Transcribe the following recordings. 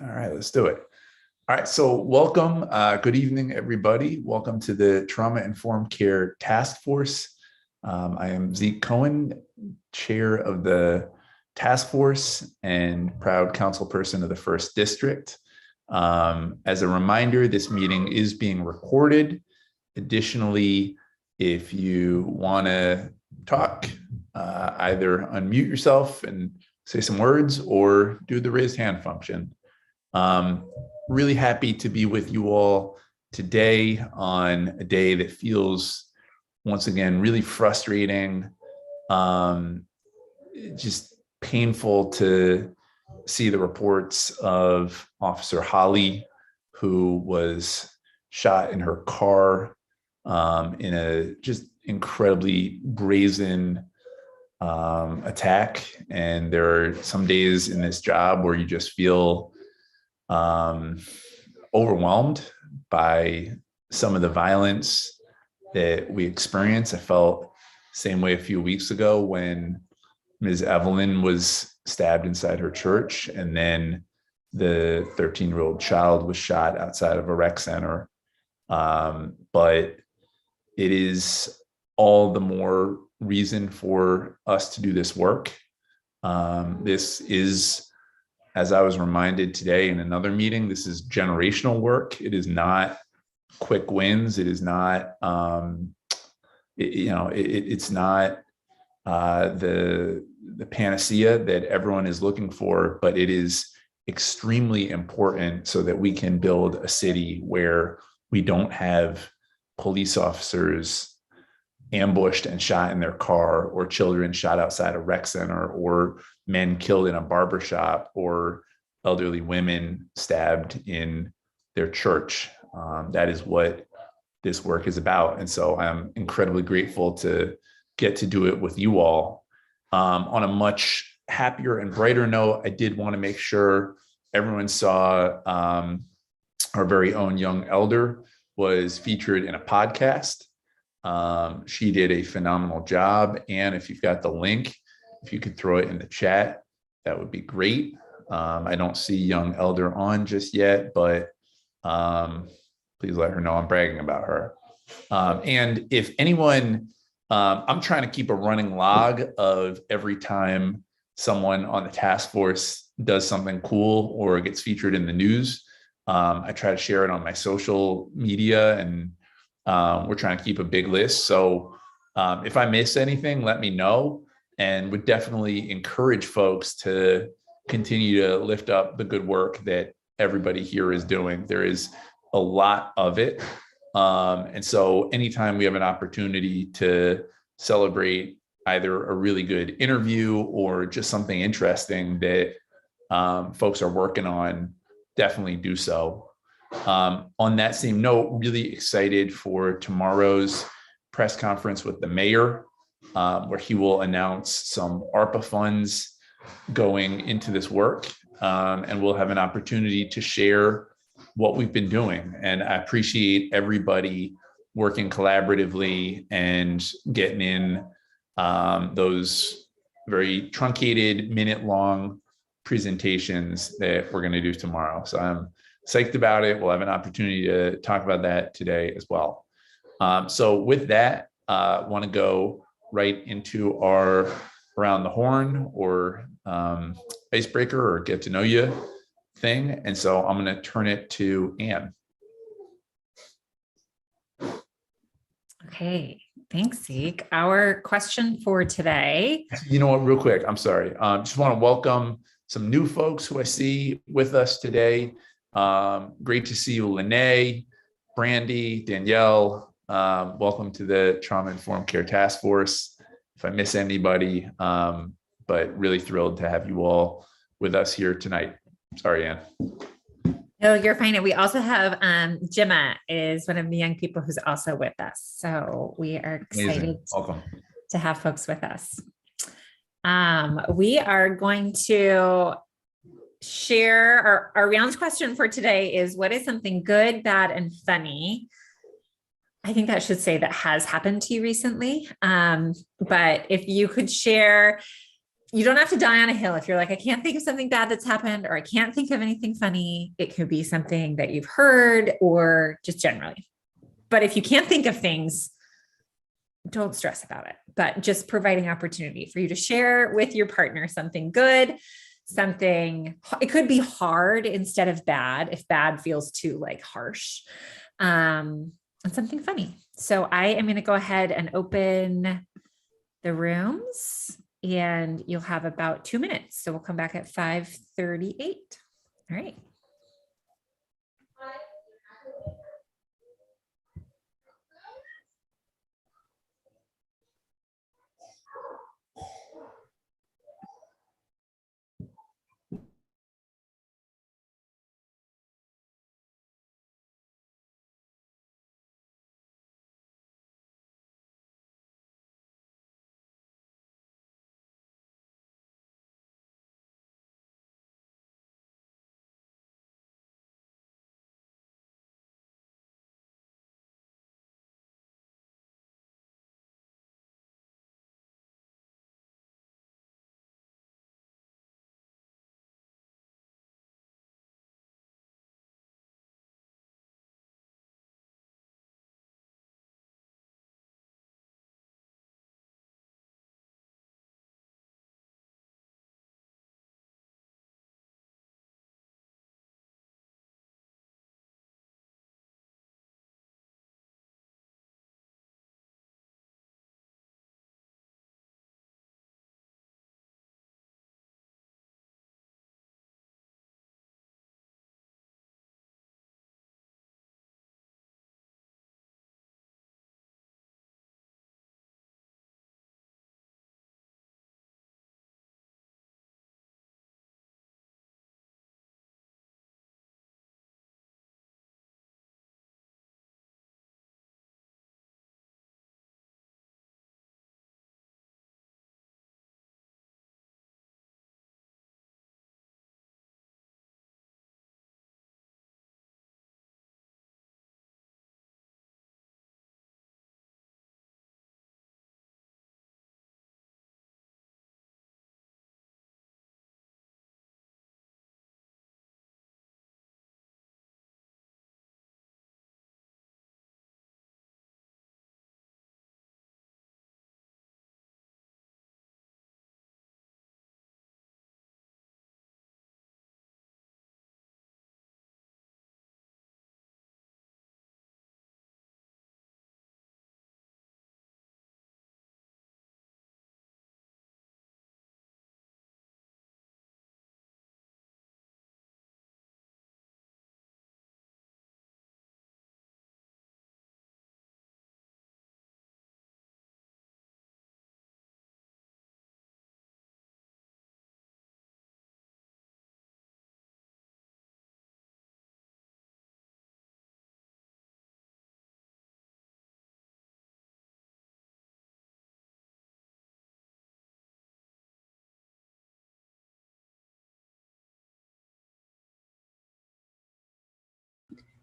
All right, let's do it. All right, so welcome. Good evening, everybody. Welcome to the Trauma Informed Care Task Force. I am Zeke Cohen, chair of the task force and proud council person of the 1st District. As a reminder, this meeting is being recorded. Additionally, if you want to talk, either unmute yourself and say some words or do the raised hand function. Really happy to be with you all today on a day that feels, once again, really frustrating, just painful to see the reports of Officer Holly, who was shot in her car in a just incredibly brazen attack. And there are some days in this job where you just feel overwhelmed by some of the violence that we experience. I felt the same way a few weeks ago when Ms. Evelyn was stabbed inside her church, and then the 13-year-old child was shot outside of a rec center. But it is all the more reason for us to do this work. This is, as I was reminded today in another meeting, this is generational work. It is not quick wins. It is not, it's not the panacea that everyone is looking for, but it is extremely important so that we can build a city where we don't have police officers ambushed and shot in their car, or children shot outside a rec center, or men killed in a barbershop, or elderly women stabbed in their church. That is what this work is about. And so I'm incredibly grateful to get to do it with you all. On a much happier and brighter note, I did want to make sure everyone saw our very own young elder was featured in a podcast. She did a phenomenal job. And if you've got the link, if you could throw it in the chat, that would be great. I don't see young elder on just yet, but please let her know I'm bragging about her. And if anyone, I'm trying to keep a running log of every time someone on the task force does something cool or gets featured in the news. I try to share it on my social media, and we're trying to keep a big list. So if I miss anything, let me know, and would definitely encourage folks to continue to lift up the good work that everybody here is doing. There is a lot of it. And so anytime we have an opportunity to celebrate either a really good interview or just something interesting that folks are working on, definitely do so. On that same note, really excited for tomorrow's press conference with the mayor, where he will announce some ARPA funds going into this work, and we'll have an opportunity to share what we've been doing. And I appreciate everybody working collaboratively and getting in those very truncated, minute-long presentations that we're going to do tomorrow. So I'm psyched about it. We'll have an opportunity to talk about that today as well. So with that, I want to go right into our around the horn or icebreaker or get to know you thing. And so I'm going to turn it to Anne. Okay, thanks, Zeke. Our question for today. You know what, real quick, I'm sorry. Just want to welcome some new folks who I see with us today. Great to see you, Lene, Brandy, Danielle. Welcome to the Trauma Informed Care Task Force. If I miss anybody, but really thrilled to have you all with us here tonight. Sorry, Anne. No, you're fine. And we also have Gemma is one of the young people who's also with us. So we are excited to have folks with us. We are going to share our round question for today is, what is something good, bad, and funny? I think that should say that has happened to you recently. But if you could share you don't have to die on a hill. If you're like, I can't think of something bad that's happened, or I can't think of anything funny, it could be something that you've heard or just generally. But if you can't think of things, don't stress about it, but just providing opportunity for you to share with your partner something good, something, it could be hard instead of bad, if bad feels too like harsh, and something funny. So I am going to go ahead and open the rooms, and you'll have about 2 minutes. So we'll come back at 5:38. All right.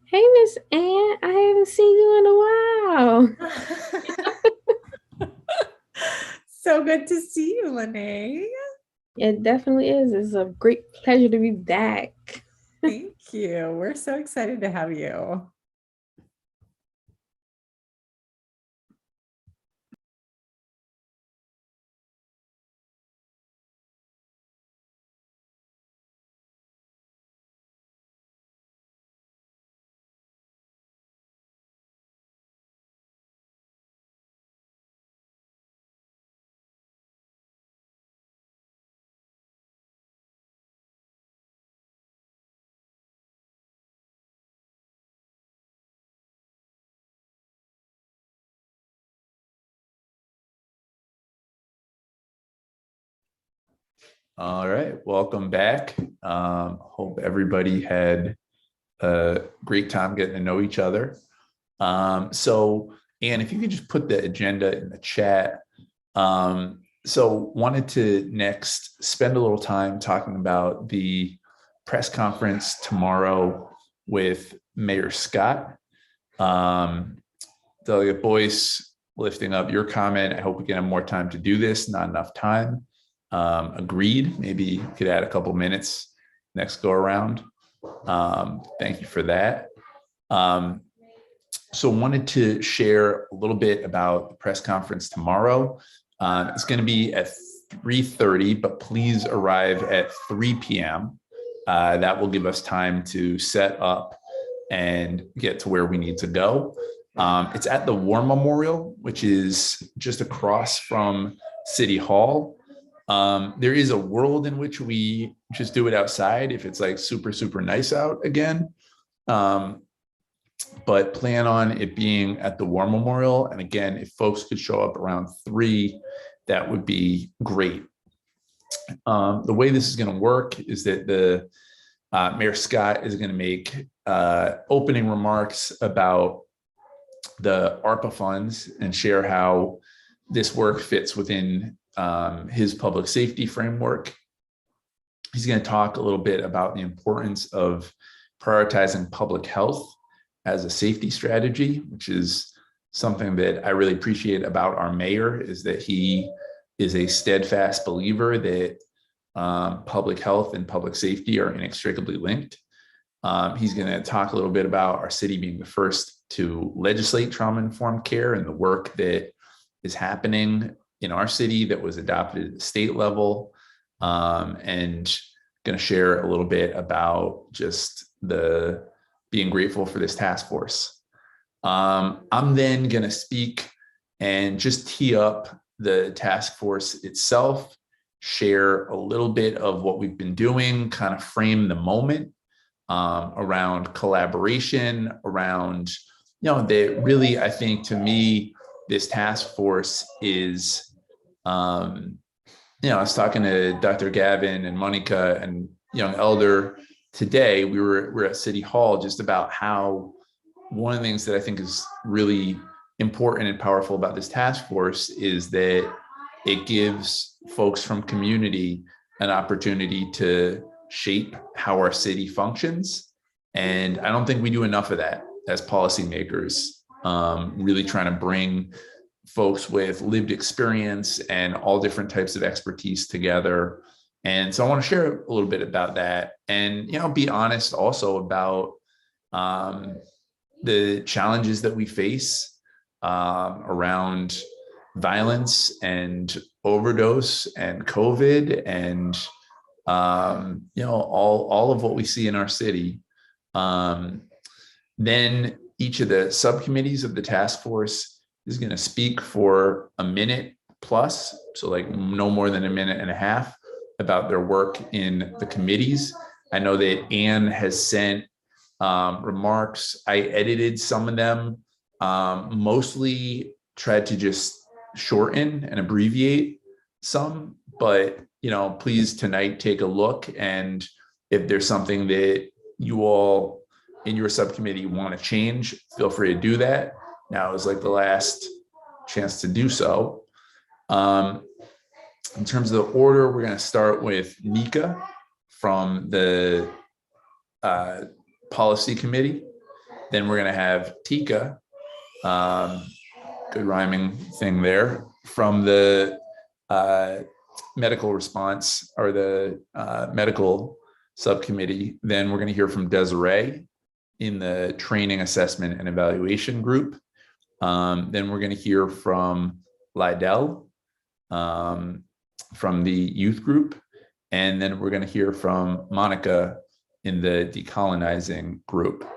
Hey, Miss Ann, I haven't seen you in a while. So good to see you, Lene. It definitely is. It's a great pleasure to be back. Thank you. We're so excited to have you. All right, welcome back. Hope everybody had a great time getting to know each other. So, Anne, if you could just put the agenda in the chat. So wanted to next spend a little time talking about the press conference tomorrow with Mayor Scott. Delegate Boyce, lifting up your comment. I hope we can have more time to do this, not enough time. agreed. Maybe you could add a couple minutes next go around. Thank you for that. So wanted to share a little bit about the press conference tomorrow. It's going to be at 3:30, but please arrive at 3 p.m. That will give us time to set up and get to where we need to go. It's at the War Memorial, which is just across from City Hall. There is a world in which we just do it outside if it's like super, super nice out again. But plan on it being at the War Memorial. And again, if folks could show up around 3, that would be great. The way this is going to work is that the Mayor Scott is going to make opening remarks about the ARPA funds and share how this work fits within his public safety framework. He's going to talk a little bit about the importance of prioritizing public health as a safety strategy, which is something that I really appreciate about our mayor, is that he is a steadfast believer that public health and public safety are inextricably linked. He's going to talk a little bit about our city being the first to legislate trauma-informed care and the work that is happening in our city that was adopted at the state level, and going to share a little bit about just the being grateful for this task force. I'm then going to speak and just tee up the task force itself, share a little bit of what we've been doing, kind of frame the moment around collaboration, around, that really, I think to me, this task force is, I was talking to Dr. Gavin and Monica and Young Elder today. We're at City Hall, just about how one of the things that I think is really important and powerful about this task force is that it gives folks from community an opportunity to shape how our city functions. And I don't think we do enough of that as policymakers, really trying to bring folks with lived experience and all different types of expertise together. And so I want to share a little bit about that and, be honest also about the challenges that we face around violence and overdose and COVID and, all of what we see in our city. Then each of the subcommittees of the task force is going to speak for a minute plus, so like no more than a minute and a half, about their work in the committees. I know that Anne has sent remarks. I edited some of them, mostly tried to just shorten and abbreviate some, but please tonight take a look, and if there's something that you all in your subcommittee want to change, feel free to do that. Now is like the last chance to do so. In terms of the order, we're going to start with Nika from the policy committee. Then we're going to have Tika, good rhyming thing there, from the medical response or the medical subcommittee. Then we're going to hear from Desiree in the training, assessment, and evaluation group. Then we're going to hear from Lydell from the youth group. And then we're going to hear from Monica in the decolonizing group.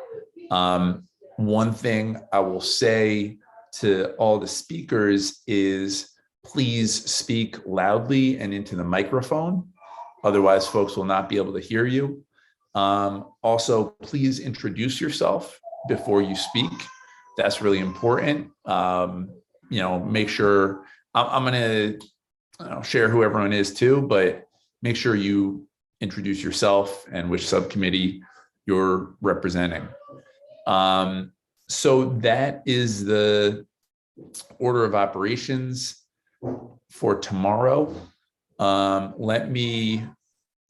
One thing I will say to all the speakers is please speak loudly and into the microphone. Otherwise, folks will not be able to hear you. Also, please introduce yourself before you speak. That's really important. Make sure I'm going to share who everyone is too, but make sure you introduce yourself and which subcommittee you're representing. So that is the order of operations for tomorrow. Let me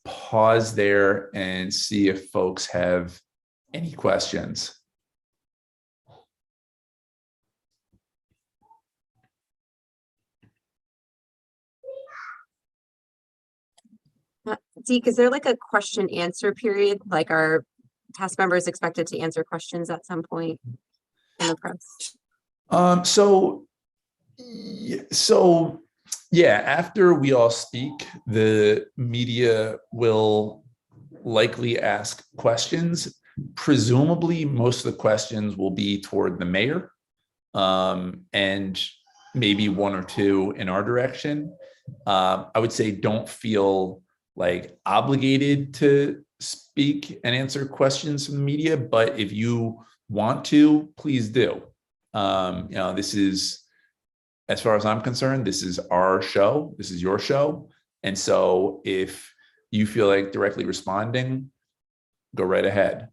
pause there and see if folks have any questions. Zeke, is there like a question answer period? Like are task members expected to answer questions at some point in the press? So yeah, after we all speak, the media will likely ask questions. Presumably, most of the questions will be toward the mayor, and maybe one or two in our direction. I would say don't feel like obligated to speak and answer questions from the media, but if you want to, please do. This is, as far as I'm concerned, this is our show. This is your show. And so if you feel like directly responding, go right ahead.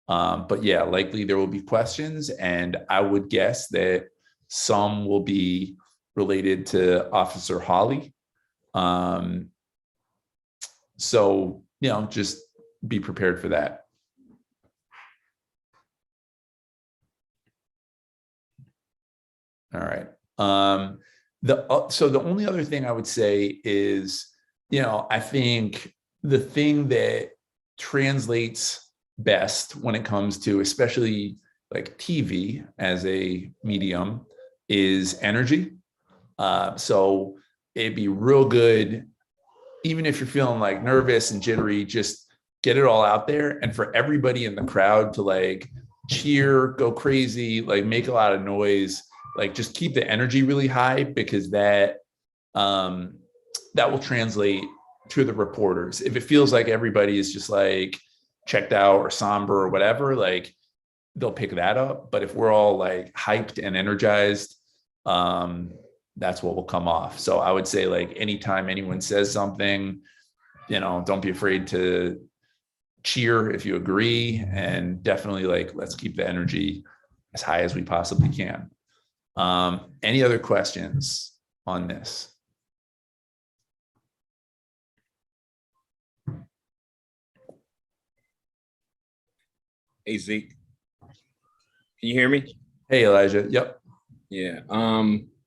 But yeah, likely there will be questions, and I would guess that some will be related to Officer Holly. So, just be prepared for that. All right. So the only other thing I would say is, I think the thing that translates best when it comes to especially like TV as a medium is energy. So it'd be real good, even if you're feeling like nervous and jittery, just get it all out there. And for everybody in the crowd to like cheer, go crazy, like make a lot of noise, like just keep the energy really high, because that will translate to the reporters. If it feels like everybody is just like checked out or somber or whatever, like they'll pick that up. But if we're all like hyped and energized, that's what will come off. So I would say, like, anytime anyone says something, don't be afraid to cheer if you agree, and definitely like, let's keep the energy as high as we possibly can. Any other questions on this? Hey, Zeke. Can you hear me? Hey, Elijah. Yep. Yeah.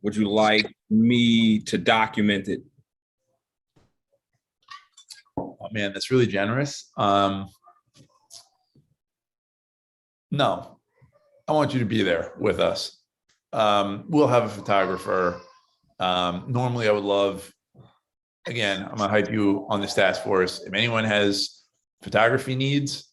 Would you like me to document it? Oh man, that's really generous. No, I want you to be there with us. We'll have a photographer. Normally I would love, again, I'm gonna hype you on this task force. If anyone has photography needs,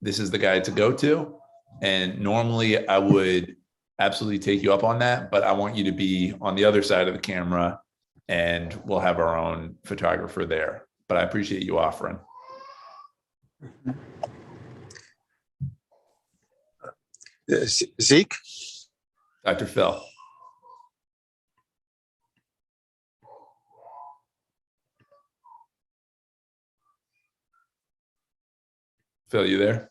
this is the guy to go to. And normally I would absolutely take you up on that, but I want you to be on the other side of the camera, and we'll have our own photographer there. But I appreciate you offering. Zeke? Dr. Phil. Phil, you there?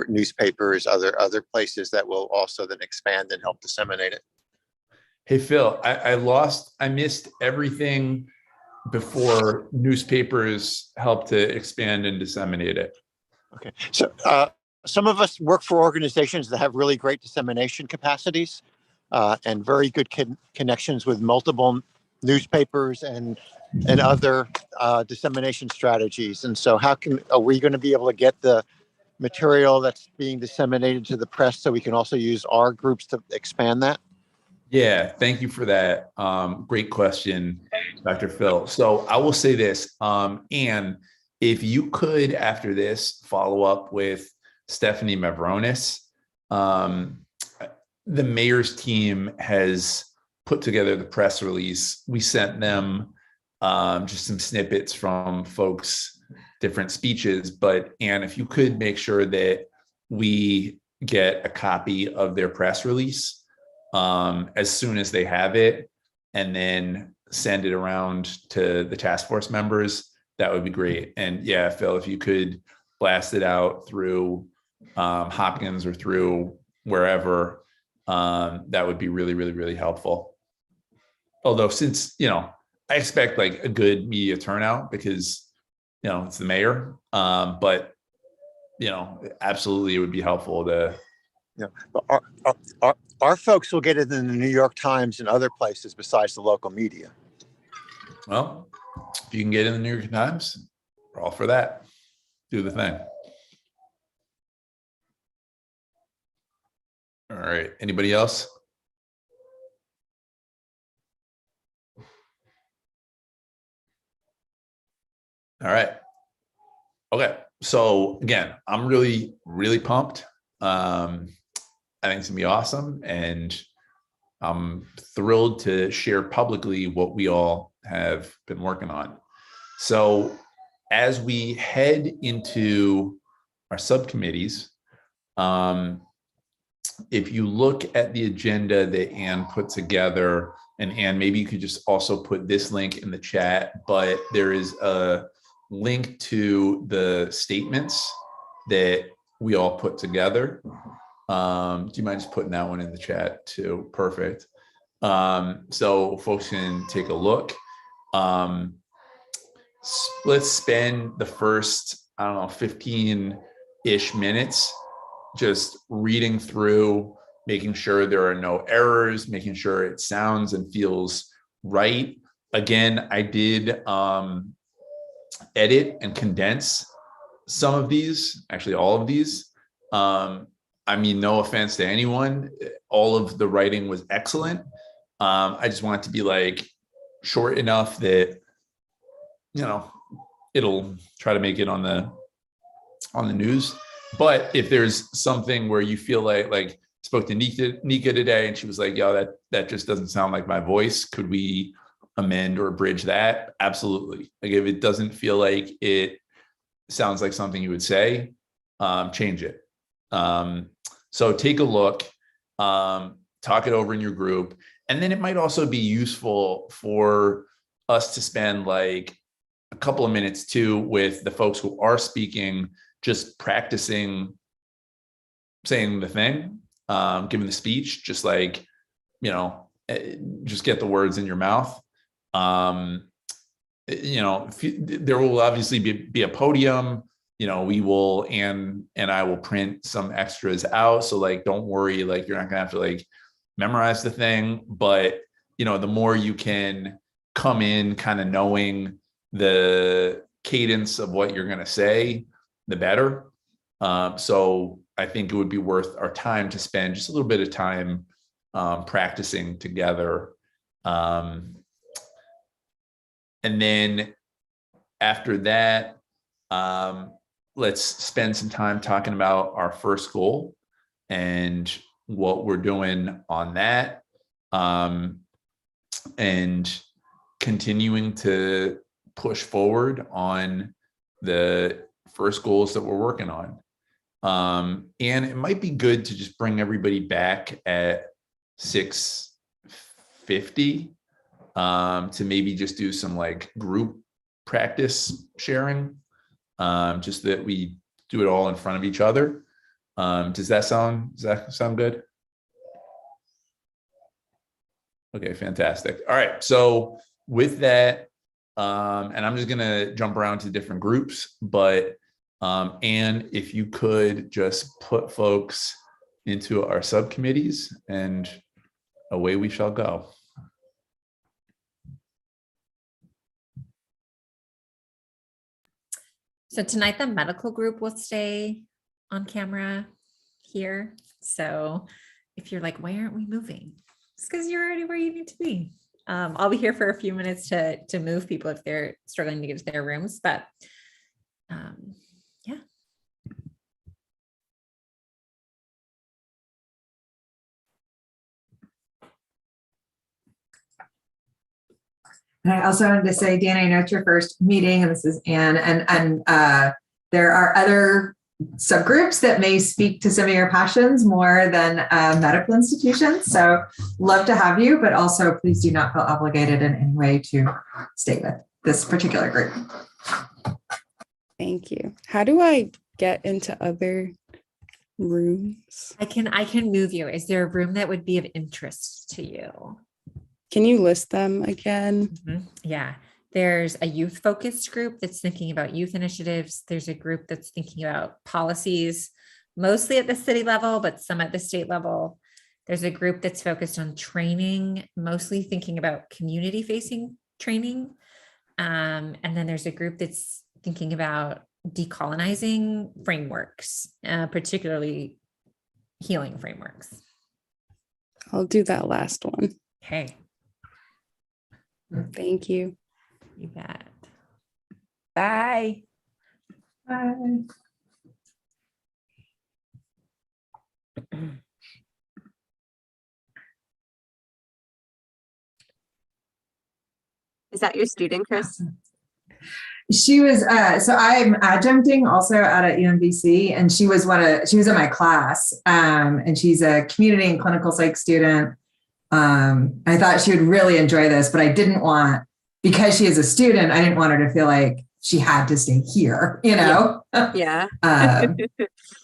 Newspapers, other places that will also then expand and help disseminate it. Hey, Phil, I missed everything before newspapers help to expand and disseminate it. Okay, so some of us work for organizations that have really great dissemination capacities and very good connections with multiple newspapers and other dissemination strategies. And so are we going to be able to get the material that's being disseminated to the press so we can also use our groups to expand that? Yeah, thank you for that. Great question, Dr. Phil. So I will say this, Anne, if you could, after this, follow up with Stephanie Mavronis. The mayor's team has put together the press release. We sent them just some snippets from folks' different speeches, but Anne, if you could make sure that we get a copy of their press release as soon as they have it, and then send it around to the task force members, that would be great. And yeah, Phil, if you could blast it out through Hopkins or through wherever, that would be really, really, really helpful. Although, since, I expect like a good media turnout because, it's the mayor, but, absolutely it would be helpful to You know, but our folks will get it in the New York Times and other places besides the local media. Well, if you can get in the New York Times, we're all for that. Do the thing. All right. Anybody else? All right. Okay. So again, I'm really, really pumped. I think it's gonna be awesome. And I'm thrilled to share publicly what we all have been working on. So as we head into our subcommittees, if you look at the agenda that Anne put together, and Anne, maybe you could just also put this link in the chat, but there is a link to the statements that we all put together. Do you mind just putting that one in the chat too? Perfect. So folks can take a look. Let's spend the first, I don't know, 15-ish minutes just reading through, making sure there are no errors, making sure it sounds and feels right. Again, I did edit and condense some of these, actually all of these. I mean, no offense to anyone, all of the writing was excellent. I just want it to be like short enough that, you know, it'll try to make it on the news. But if there's something where you feel like spoke to Nika today and she was like, yo, that just doesn't sound like my voice, could we amend or bridge that? Absolutely. Like if it doesn't feel like it sounds like something you would say, change it. So take a look, talk it over in your group. And then it might also be useful for us to spend like a couple of minutes too with the folks who are speaking, just practicing saying the thing, giving the speech, just like, you know, just get the words in your mouth. You know, there will obviously be a podium, you know, we will, and I will print some extras out. So like, don't worry, like you're not gonna have to like memorize the thing, but you know, the more you can come in kind of knowing the cadence of what you're gonna say, the better. So I think it would be worth our time to spend just a little bit of time practicing together. And then after that, let's spend some time talking about our first goal and what we're doing on that, and continuing to push forward on the first goals that we're working on. And it might be good to just bring everybody back at 6:50 to maybe just do some like group practice sharing, just that we do it all in front of each other. Does that sound good? Okay, fantastic. All right, so with that, and I'm just gonna jump around to different groups, but Anne, if you could just put folks into our subcommittees and away we shall go. So tonight the medical group will stay on camera here. So if you're like, why aren't we moving? It's because you're already where you need to be. I'll be here for a few minutes to move people if they're struggling to get to their rooms, but yeah. And I also wanted to say, Dan, I know it's your first meeting, and this is Anne, and there are other subgroups that may speak to some of your passions more than medical institutions. So love to have you, but also please do not feel obligated in any way to stay with this particular group. Thank you. How do I get into other rooms? I can move you. Is there a room that would be of interest to you? Can you list them again? Mm-hmm. Yeah. There's a youth focused group that's thinking about youth initiatives. There's a group that's thinking about policies. mostly at the city level, but some at the state level. There's a group that's focused on training, mostly thinking about community facing training. And then there's a group that's thinking about decolonizing frameworks, particularly healing frameworks. I'll do that last one. Okay, Thank you. you bet. Bye. Bye. Is that your student, Chris? She was so I'm adjuncting also out at UMBC, and she was in my class, and she's a community and clinical psych student. I thought she would really enjoy this, but I didn't want, because she is a student, I didn't want her to feel like she had to stay here, you know? Yeah.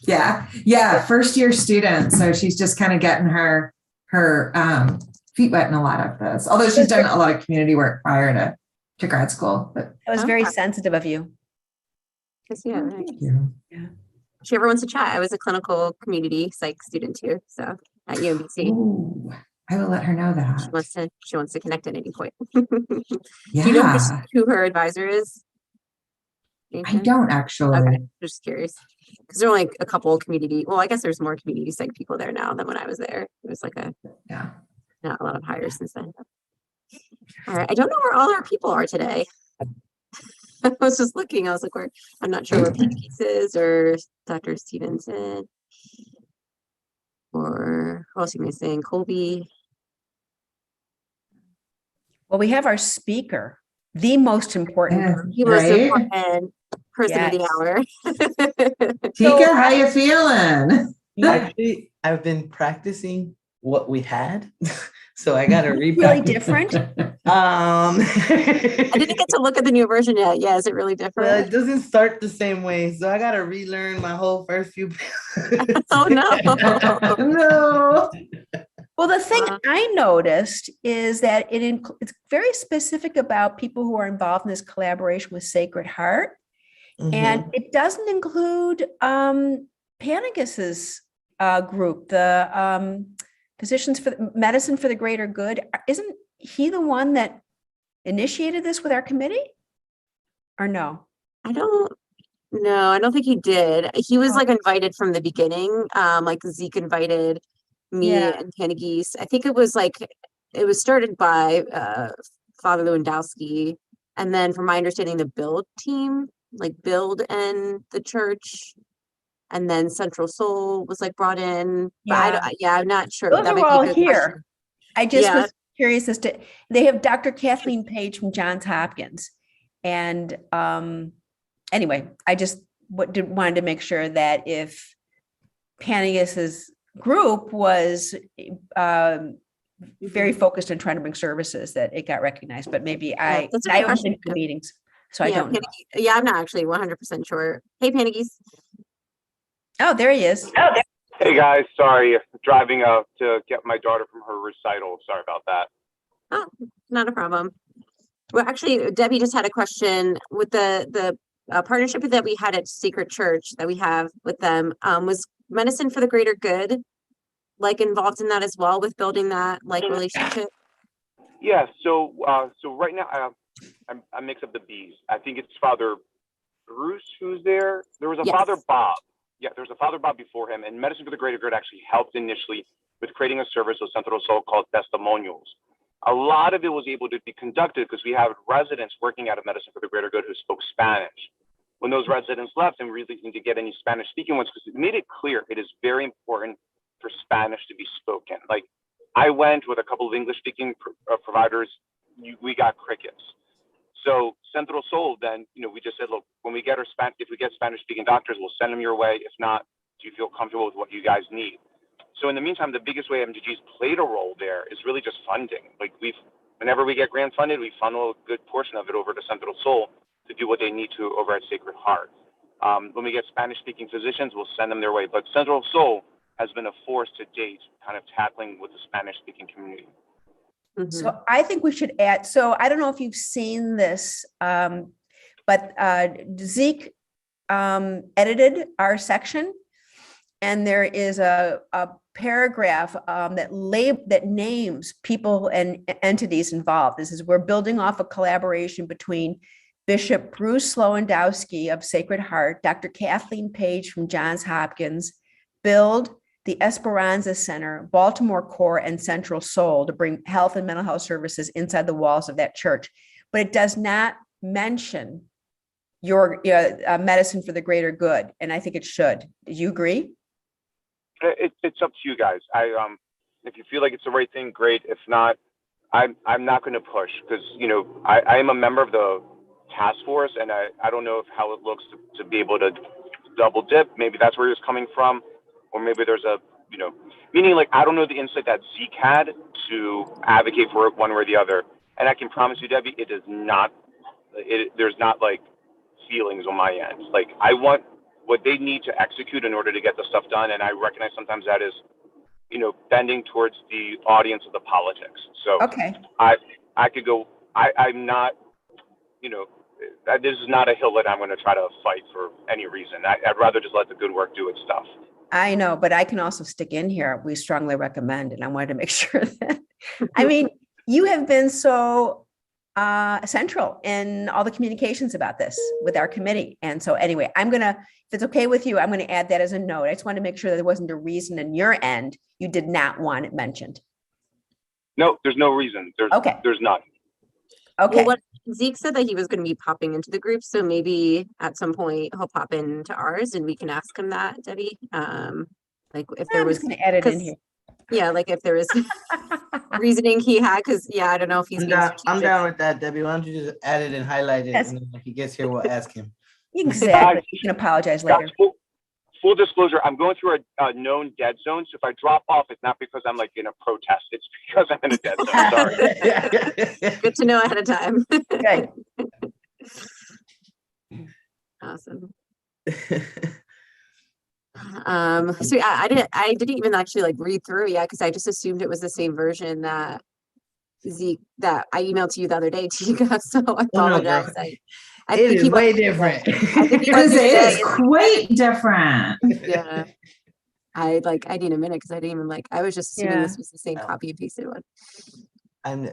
Yeah. First year student. So she's just kind of getting her feet wet in a lot of this, although she's done a lot of community work prior to grad school. But That was very sensitive of you. Yeah, right. thank you. She ever wants to chat. I was a clinical community psych student too. So at UMBC. Ooh, I will let her know that. She wants to connect at any point. Yeah. Do you know who her advisor is? I don't actually. Okay, just curious. Because there are only a couple community, well, I guess there's more community psych people there now than when I was there. It was like not a lot of hires since then. All right. I don't know where all our people are today. I was just looking. I was like, I'm not sure where Peggy's is or Dr. Stevenson or who else am I saying? Colby. Well, we have our speaker, the most important. Yeah, person. He was right? important person of the hour. Tika, how you feeling? Actually, I've been practicing what we had, so I got to read. Really different. I didn't get to look at the new version yet. Yeah, is it really different? Well, it doesn't start the same way, so I got to relearn my whole first few. Oh no! No. Well, the thing I noticed is that it's very specific about people who are involved in this collaboration with Sacred Heart. And it doesn't include Panagus's group, the Physicians for Medicine for the Greater Good. Isn't he the one that initiated this with our committee? Or no? I don't think he did. He was like invited from the beginning. Like Zeke invited me and Panagis. I think it was started by Father Lewandowski. And then from my understanding, the Build team, like Build and the church, and then Central Soul was like brought in. But I'm not sure. Those That are might be a all good here. question. I just was curious as to, they have Dr. Kathleen Page from Johns Hopkins. And anyway, I just wanted to make sure that if Panagus's group was very focused on trying to bring services, that it got recognized, but maybe I haven't been to the meetings, so I don't know. Yeah, I'm not actually 100% sure. Hey, Panagis. Oh, there he is. Hey guys, sorry, driving up to get my daughter from her recital. Sorry about that. Oh, not a problem. Well, actually, Debbie just had a question with the partnership that we had at Sacred Church that we have with them. Was Medicine for the Greater Good like involved in that as well, with building that like relationship? Yeah. So right now I mix up the B's. I think it's Father Bruce who's there. There was a Father Bob. Yeah, there was a Father Bob before him, and Medicine for the Greater Good actually helped initially with creating a service with Central Soul called Testimonials. A lot of it was able to be conducted because we have residents working out of Medicine for the Greater Good who spoke Spanish. When those residents left, and we really need to get any Spanish speaking ones, because it made it clear it is very important for Spanish to be spoken. Like, I went with a couple of English speaking providers, we got crickets. So Central Soul, then, we just said, look, when we get if we get Spanish speaking doctors, we'll send them your way. If not, do you feel comfortable with what you guys need? So in the meantime, the biggest way MDG's played a role there is really just funding. Like, whenever we get grant funded, we funnel a good portion of it over to Central Soul to do what they need to over at Sacred Heart. When we get Spanish speaking physicians, we'll send them their way. But Central Soul has been a force to date, kind of tackling with the Spanish speaking community. So I think we should add, so I don't know if you've seen this, but Zeke edited our section. and there is a paragraph that names people and entities involved. This is, we're building off a collaboration between Bishop Bruce Lewandowski of Sacred Heart, Dr. Kathleen Page from Johns Hopkins, Build, the Esperanza Center, Baltimore Core, and Central Soul to bring health and mental health services inside the walls of that church. But it does not mention your medicine for the greater good, and I think it should. Do you agree? It's up to you guys. If you feel like it's the right thing, great. If not, I'm not going to push, because I am a member of the task force, and I don't know how it looks to be able to double dip. Maybe that's where he was coming from, or maybe there's a meaning, like, I don't know the insight that Zeke had to advocate for it one way or the other. And I can promise you, Debbie, it is not. There's not like feelings on my end. Like, I want what they need to execute in order to get the stuff done, and I recognize sometimes that is bending towards the audience of the politics. So okay, I could go. I'm not. This is not a hill that I'm going to try to fight for any reason. I'd rather just let the good work do its stuff. I know, but I can also stick in here. We strongly recommend, and I wanted to make sure that, I mean, you have been so central in all the communications about this with our committee. And so anyway, if it's okay with you, I'm going to add that as a note. I just want to make sure that there wasn't a reason in your end you did not want it mentioned. No, there's no reason. There's none. Okay. Well, Zeke said that he was going to be popping into the group, so maybe at some point he'll pop into ours and we can ask him that, Debbie. Like if there was going to add it in here. Yeah, like if there was reasoning he had, because I don't know if he's I'm down with that, Debbie. Why don't you just add it and highlight it, and then when he gets here, we'll ask him. Exactly. You can apologize later. Full disclosure, I'm going through a known dead zone. So if I drop off, it's not because I'm like in a protest. It's because I'm in a dead zone. Sorry. Good to know ahead of time. Okay. Awesome. So yeah, I didn't even actually like read through it yet, because I just assumed it was the same version that I emailed to you the other day, Tika. So I apologize. I it think is way different. I think it is quite different. Yeah. I need a minute, because I didn't even I was just assuming this was the same copy and pasted one. I'm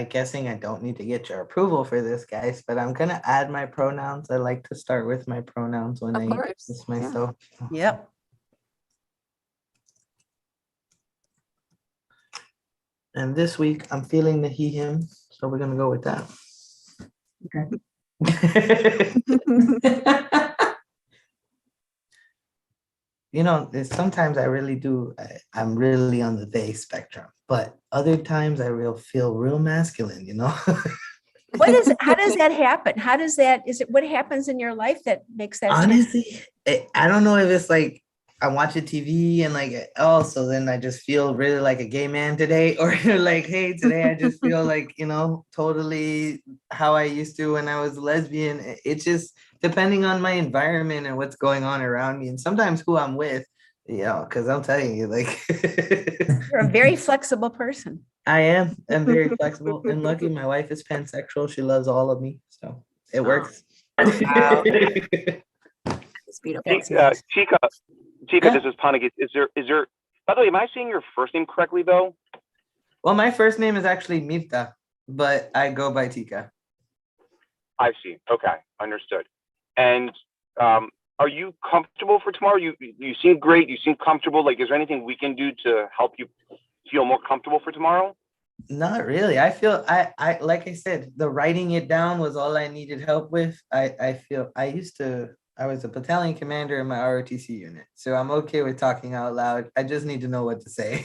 guessing I don't need to get your approval for this, guys, but I'm gonna add my pronouns. I like to start with my pronouns when I introduce myself. Yep. And this week I'm feeling the he, him, so we're gonna go with that. Okay. Sometimes I really do. I'm really on the they spectrum, but other times I feel real masculine. How does that happen? What happens in your life that makes that honestly I don't know if it's like I'm watching TV and so then I just feel really like a gay man today, or like, hey, today I just feel like, totally how I used to when I was lesbian. It's just depending on my environment and what's going on around me, and sometimes who I'm with, because I'm telling you, you're a very flexible person. I am. I'm very flexible and lucky. My wife is pansexual. She loves all of me, so it works. Wow. It's beautiful. Tika, this is Panagit. Is there, by the way, am I saying your first name correctly though? Well, my first name is actually Mirta, but I go by Tika. I see. Okay. Understood. And are you comfortable for tomorrow? You seem great. You seem comfortable. Like, is there anything we can do to help you feel more comfortable for tomorrow? Not really. I feel I like I said, the writing it down was all I needed help with. I feel I was a battalion commander in my ROTC unit, so I'm okay with talking out loud. I just need to know what to say.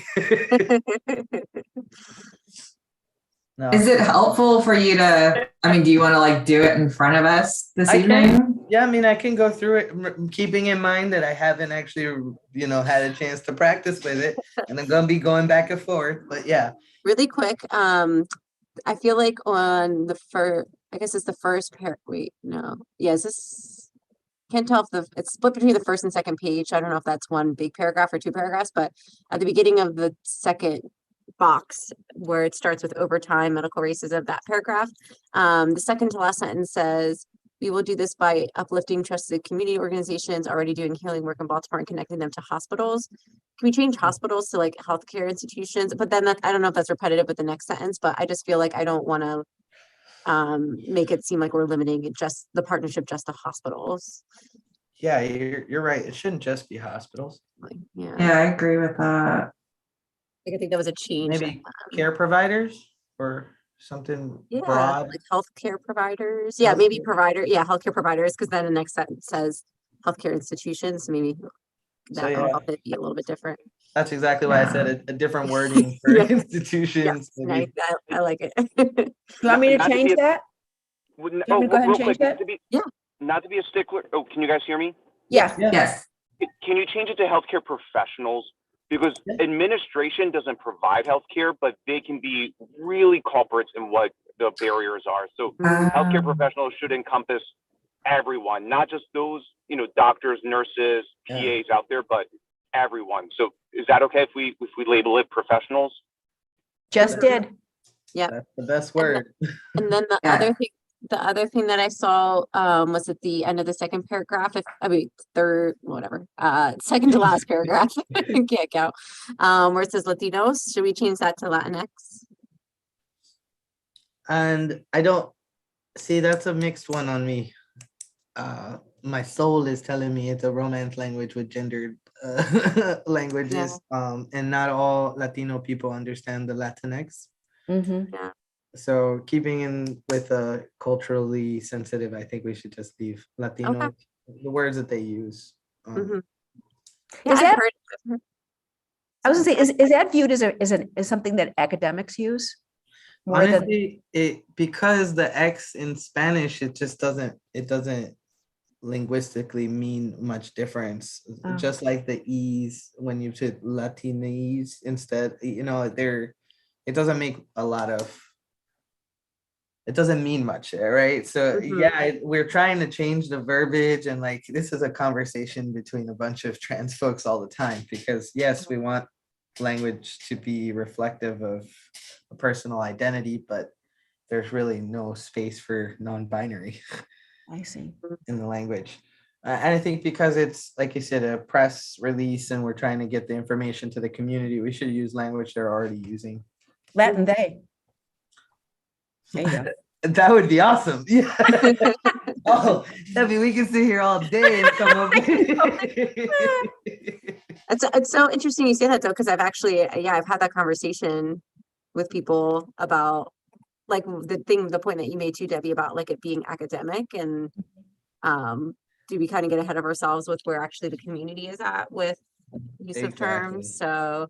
No. Is it helpful for you to, do you want to do it in front of us this evening? Yeah, I can go through it, keeping in mind that I haven't actually, had a chance to practice with it, and I'm going to be going back and forth, but yeah. Really quick, I feel like on the first, I guess it's the first pair. Wait, no. Yeah, is this? Can't tell if it's split between the first and second page. I don't know if that's one big paragraph or two paragraphs, but at the beginning of the second box where it starts with overtime medical racism, that paragraph, the second to last sentence says, We will do this by uplifting trusted community organizations already doing healing work in Baltimore and connecting them to hospitals. Can we change hospitals to like healthcare institutions? But then I don't know if that's repetitive with the next sentence, but I just feel like I don't want to make it seem like we're limiting it just the partnership just to hospitals. Yeah, you're right. It shouldn't just be hospitals. Yeah, I agree with that. I think that was a change. Maybe care providers or something broad. Like healthcare providers. Yeah, maybe provider. Yeah, healthcare providers, because then the next sentence says healthcare institutions. So maybe that'll help it be a little bit different. That's exactly why I said a different wording for institutions. Yeah, I like it. Do you want me to change that? Oh, go ahead and change that? Not to be a stickler. Oh, can you guys hear me? Yeah. Yes. Can you change it to healthcare professionals? Because administration doesn't provide healthcare, but they can be really culprits in what the barriers are. So healthcare professionals should encompass everyone, not just those, doctors, nurses, PAs out there, but everyone. So is that okay if we label it professionals? Just did. Yeah. That's the best word. And then the other thing that I saw was at the end of the second paragraph, second to last paragraph, can't count, where it says Latinos. Should we change that to Latinx? And I don't see, that's a mixed one on me. My soul is telling me it's a Romance language with gendered languages, and not all Latino people understand the Latinx. Yeah. So keeping in with a culturally sensitive, I think we should just leave Latino, the words that they use. Is that, I was gonna say, is that viewed as something that academics use? Honestly, because the X in Spanish, it doesn't linguistically mean much difference. Just like the E's when you said Latinese instead, it doesn't make it doesn't mean much, right? So we're trying to change the verbiage, and like this is a conversation between a bunch of trans folks all the time, because yes, we want language to be reflective of a personal identity, but there's really no space for non-binary. I see. In the language. And I think because it's, like you said, a press release and we're trying to get the information to the community, we should use language they're already using. Latin they. There you go. That would be awesome. Yeah. Oh, I mean, we can sit here all day and come up. It's so interesting you say that though, because I've actually, I've had that conversation with people about like the point that you made too, Debbie, about like it being academic, and do we kind of get ahead of ourselves with where actually the community is at with use of terms? So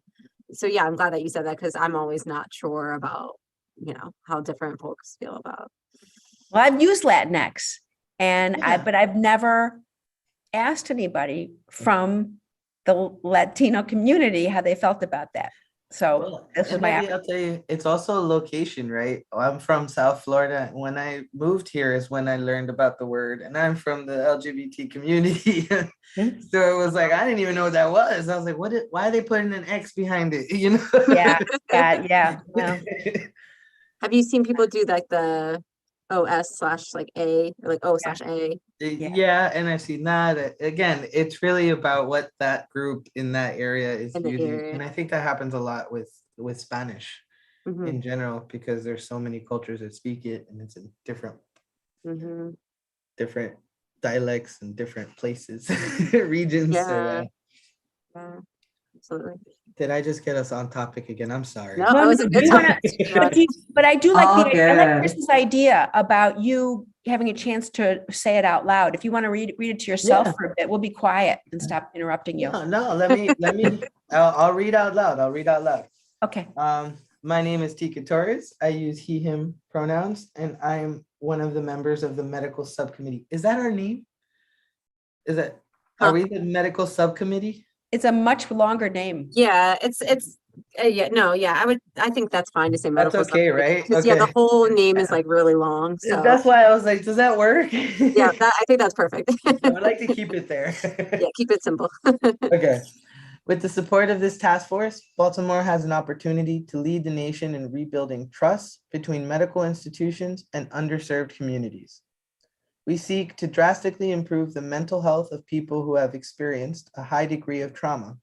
yeah, I'm glad that you said that, because I'm always not sure about how different folks feel about. Well, I've used Latinx, but I've never asked anybody from the Latino community how they felt about that. So this is I'll tell you, it's also a location, right? I'm from South Florida. When I moved here is when I learned about the word, and I'm from the LGBT community. So it was like, I didn't even know what that was. I was like, why are they putting an X behind it? Yeah. Well. Have you seen people do like the OS/A or like O/A? Yeah, and I've seen that. Again, it's really about what that group in that area is using. And I think that happens a lot with Spanish in general, because there's so many cultures that speak it, and it's in different dialects and different places, regions. Yeah. Absolutely. Did I just get us on topic again? I'm sorry. No, it was a good time. But I do like I like good. Chris's idea about you having a chance to say it out loud. If you want to read it to yourself for a bit, we'll be quiet and stop interrupting you. No, let me I'll read out loud. Okay. My name is Tika Torres. I use he, him pronouns, and I'm one of the members of the medical subcommittee. Is that our name? Are we the medical subcommittee? It's a much longer name. Yeah, I think that's fine to say medical. That's okay, right? Because the whole name is like really long. So that's why I was like, does that work? Yeah, I think that's perfect. I would like to keep it there. Yeah, keep it simple. Okay. With the support of this task force, Baltimore has an opportunity to lead the nation in rebuilding trust between medical institutions and underserved communities. We seek to drastically improve the mental health of people who have experienced a high degree of trauma.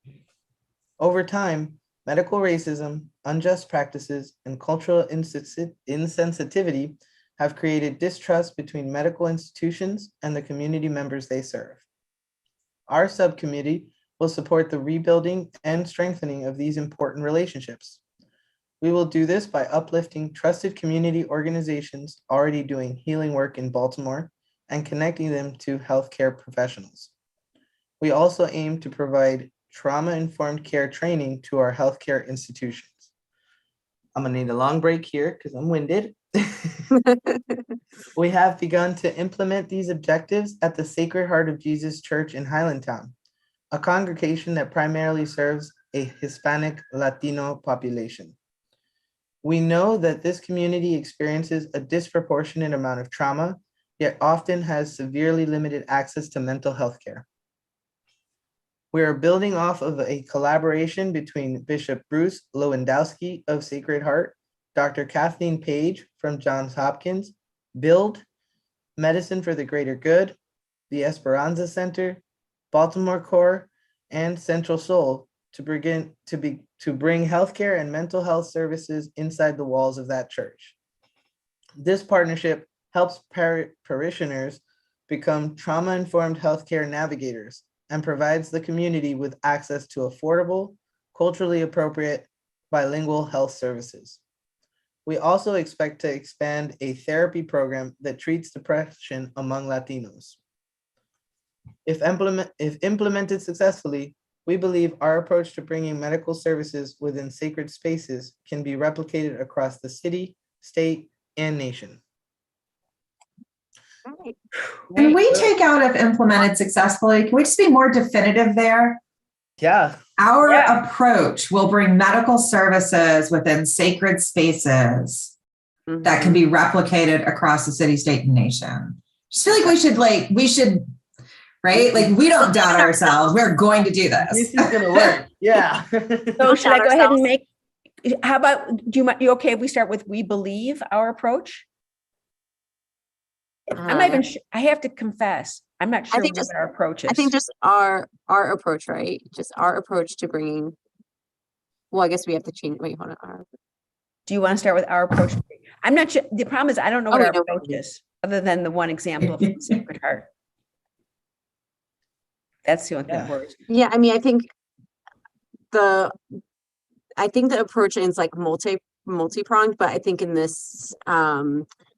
Over time, medical racism, unjust practices, and cultural insensitivity have created distrust between medical institutions and the community members they serve. Our subcommittee will support the rebuilding and strengthening of these important relationships. We will do this by uplifting trusted community organizations already doing healing work in Baltimore and connecting them to healthcare professionals. We also aim to provide trauma-informed care training to our healthcare institutions. I'm gonna need a long break here because I'm winded. We have begun to implement these objectives at the Sacred Heart of Jesus Church in Highlandtown, a congregation that primarily serves a Hispanic Latino population. We know that this community experiences a disproportionate amount of trauma, yet often has severely limited access to mental health care. We are building off of a collaboration between Bishop Bruce Lewandowski of Sacred Heart, Dr. Kathleen Page from Johns Hopkins, Build, Medicine for the Greater Good, the Esperanza Center, Baltimore Core, and Central Soul to bring healthcare and mental health services inside the walls of that church. This partnership helps parishioners become trauma-informed healthcare navigators and provides the community with access to affordable, culturally appropriate, bilingual health services. We also expect to expand a therapy program that treats depression among Latinos. If implemented successfully, we believe our approach to bringing medical services within sacred spaces can be replicated across the city, state, and nation. Can we take out if implemented successfully? Can we just be more definitive there? Yeah. Our approach will bring medical services within sacred spaces that can be replicated across the city, state, and nation. Just feel like we should, right? Like we don't doubt ourselves. We're going to do this. This is gonna work. Yeah. So should I go ahead and make, how about, you okay if we start with we believe our approach? I'm not even sure, I have to confess, I'm not sure what our approach is. I think just our approach, right? Just our approach to bringing, well, I guess we have to change, wait, hold on. Do you want to start with our approach? I'm not sure, the problem is I don't know what our approach is, other than the one example of the Sacred Heart. That's the only thing works. Yeah, I mean, I think the approach is like multi-pronged, but I think in this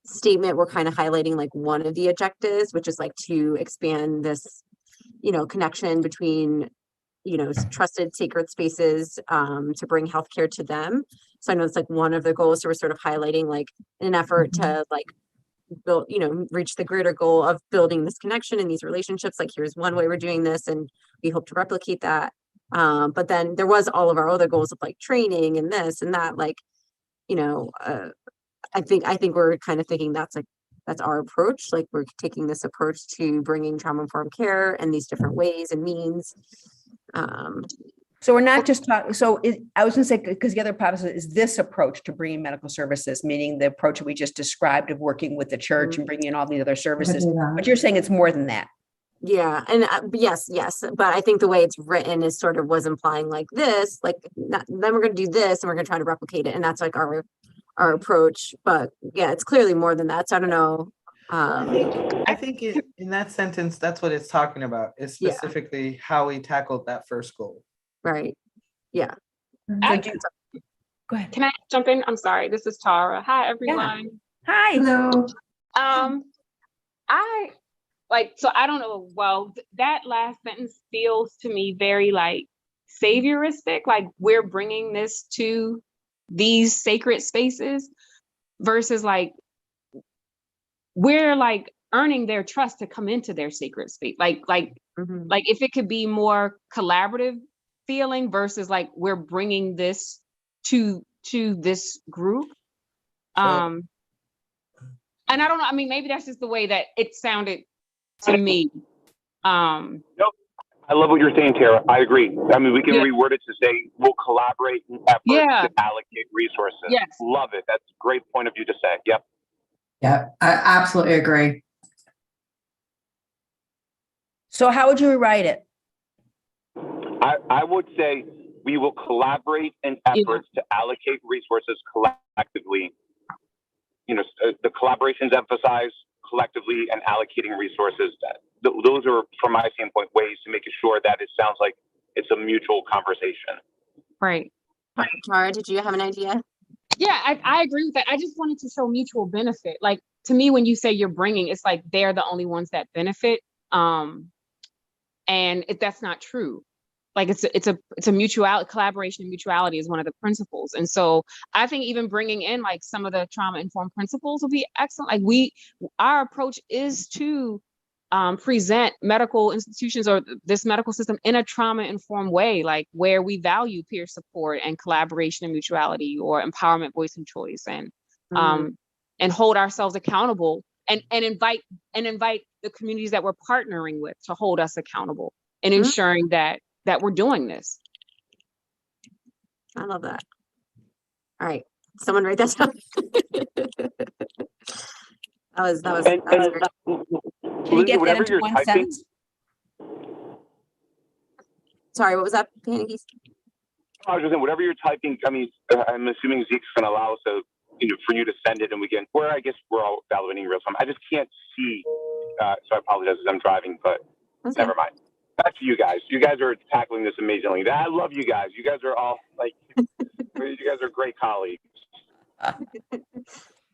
statement, we're kind of highlighting like one of the objectives, which is like to expand this, connection between, trusted sacred spaces to bring healthcare to them. So I know it's like one of the goals. So we're sort of highlighting like an effort to like build, reach the greater goal of building this connection and these relationships. Like here's one way we're doing this, and we hope to replicate that. But then there was all of our other goals of like training and this and that, like, I think we're kind of thinking that's our approach. Like we're taking this approach to bringing trauma-informed care in these different ways and means. So we're not just talking, I was gonna say, because the other part is this approach to bringing medical services, meaning the approach that we just described of working with the church and bringing in all these other services, but you're saying it's more than that. Yeah. And yes. But I think the way it's written is sort of was implying like this, like then we're going to do this and we're going to try to replicate it. And that's like our approach. But yeah, it's clearly more than that. So I don't know. I think in that sentence, that's what it's talking about. It's specifically how we tackled that first goal. Right. Yeah. Go ahead. Can I jump in? I'm sorry. This is Tara. Hi, everyone. Yeah. Hi. Hello. I don't know. Well, that last sentence feels to me very like savioristic, like we're bringing this to these sacred spaces versus like we're like earning their trust to come into their sacred space. Like if it could be more collaborative feeling versus like we're bringing this to this group. And I don't know. I mean, maybe that's just the way that it sounded to me. Nope. I love what you're saying, Tara. I agree. I mean, we can reword it to say we'll collaborate in efforts to allocate resources. Yes. Love it. That's a great point of view to say. Yep. Yeah, I absolutely agree. So how would you rewrite it? I would say we will collaborate in efforts to allocate resources collectively. You know, the collaborations emphasize collectively and allocating resources. Those are, from my standpoint, ways to make sure that it sounds like it's a mutual conversation. Right. Tara, did you have an idea? Yeah, I agree with that. I just wanted to show mutual benefit. Like, to me, when you say you're bringing, it's like they're the only ones that benefit. And that's not true. Like it's a mutual collaboration, and mutuality is one of the principles. And so I think even bringing in like some of the trauma informed principles will be excellent. Like our approach is to present medical institutions or this medical system in a trauma informed way, like where we value peer support and collaboration and mutuality, or empowerment, voice and choice, and hold ourselves accountable and invite the communities that we're partnering with to hold us accountable and ensuring that we're doing this. I love that. All right, someone write that down. that was great. Can you get that into one sentence? Sorry, what was that? I was just saying, whatever you're typing, I mean, I'm assuming Zeke's going to allow us to, for you to send it, and I guess we're all validating real time. I just can't see, so I apologize as I'm driving, but never mind. Back to you guys. You guys are tackling this amazingly. I love you guys. You guys are all like, you guys are great colleagues.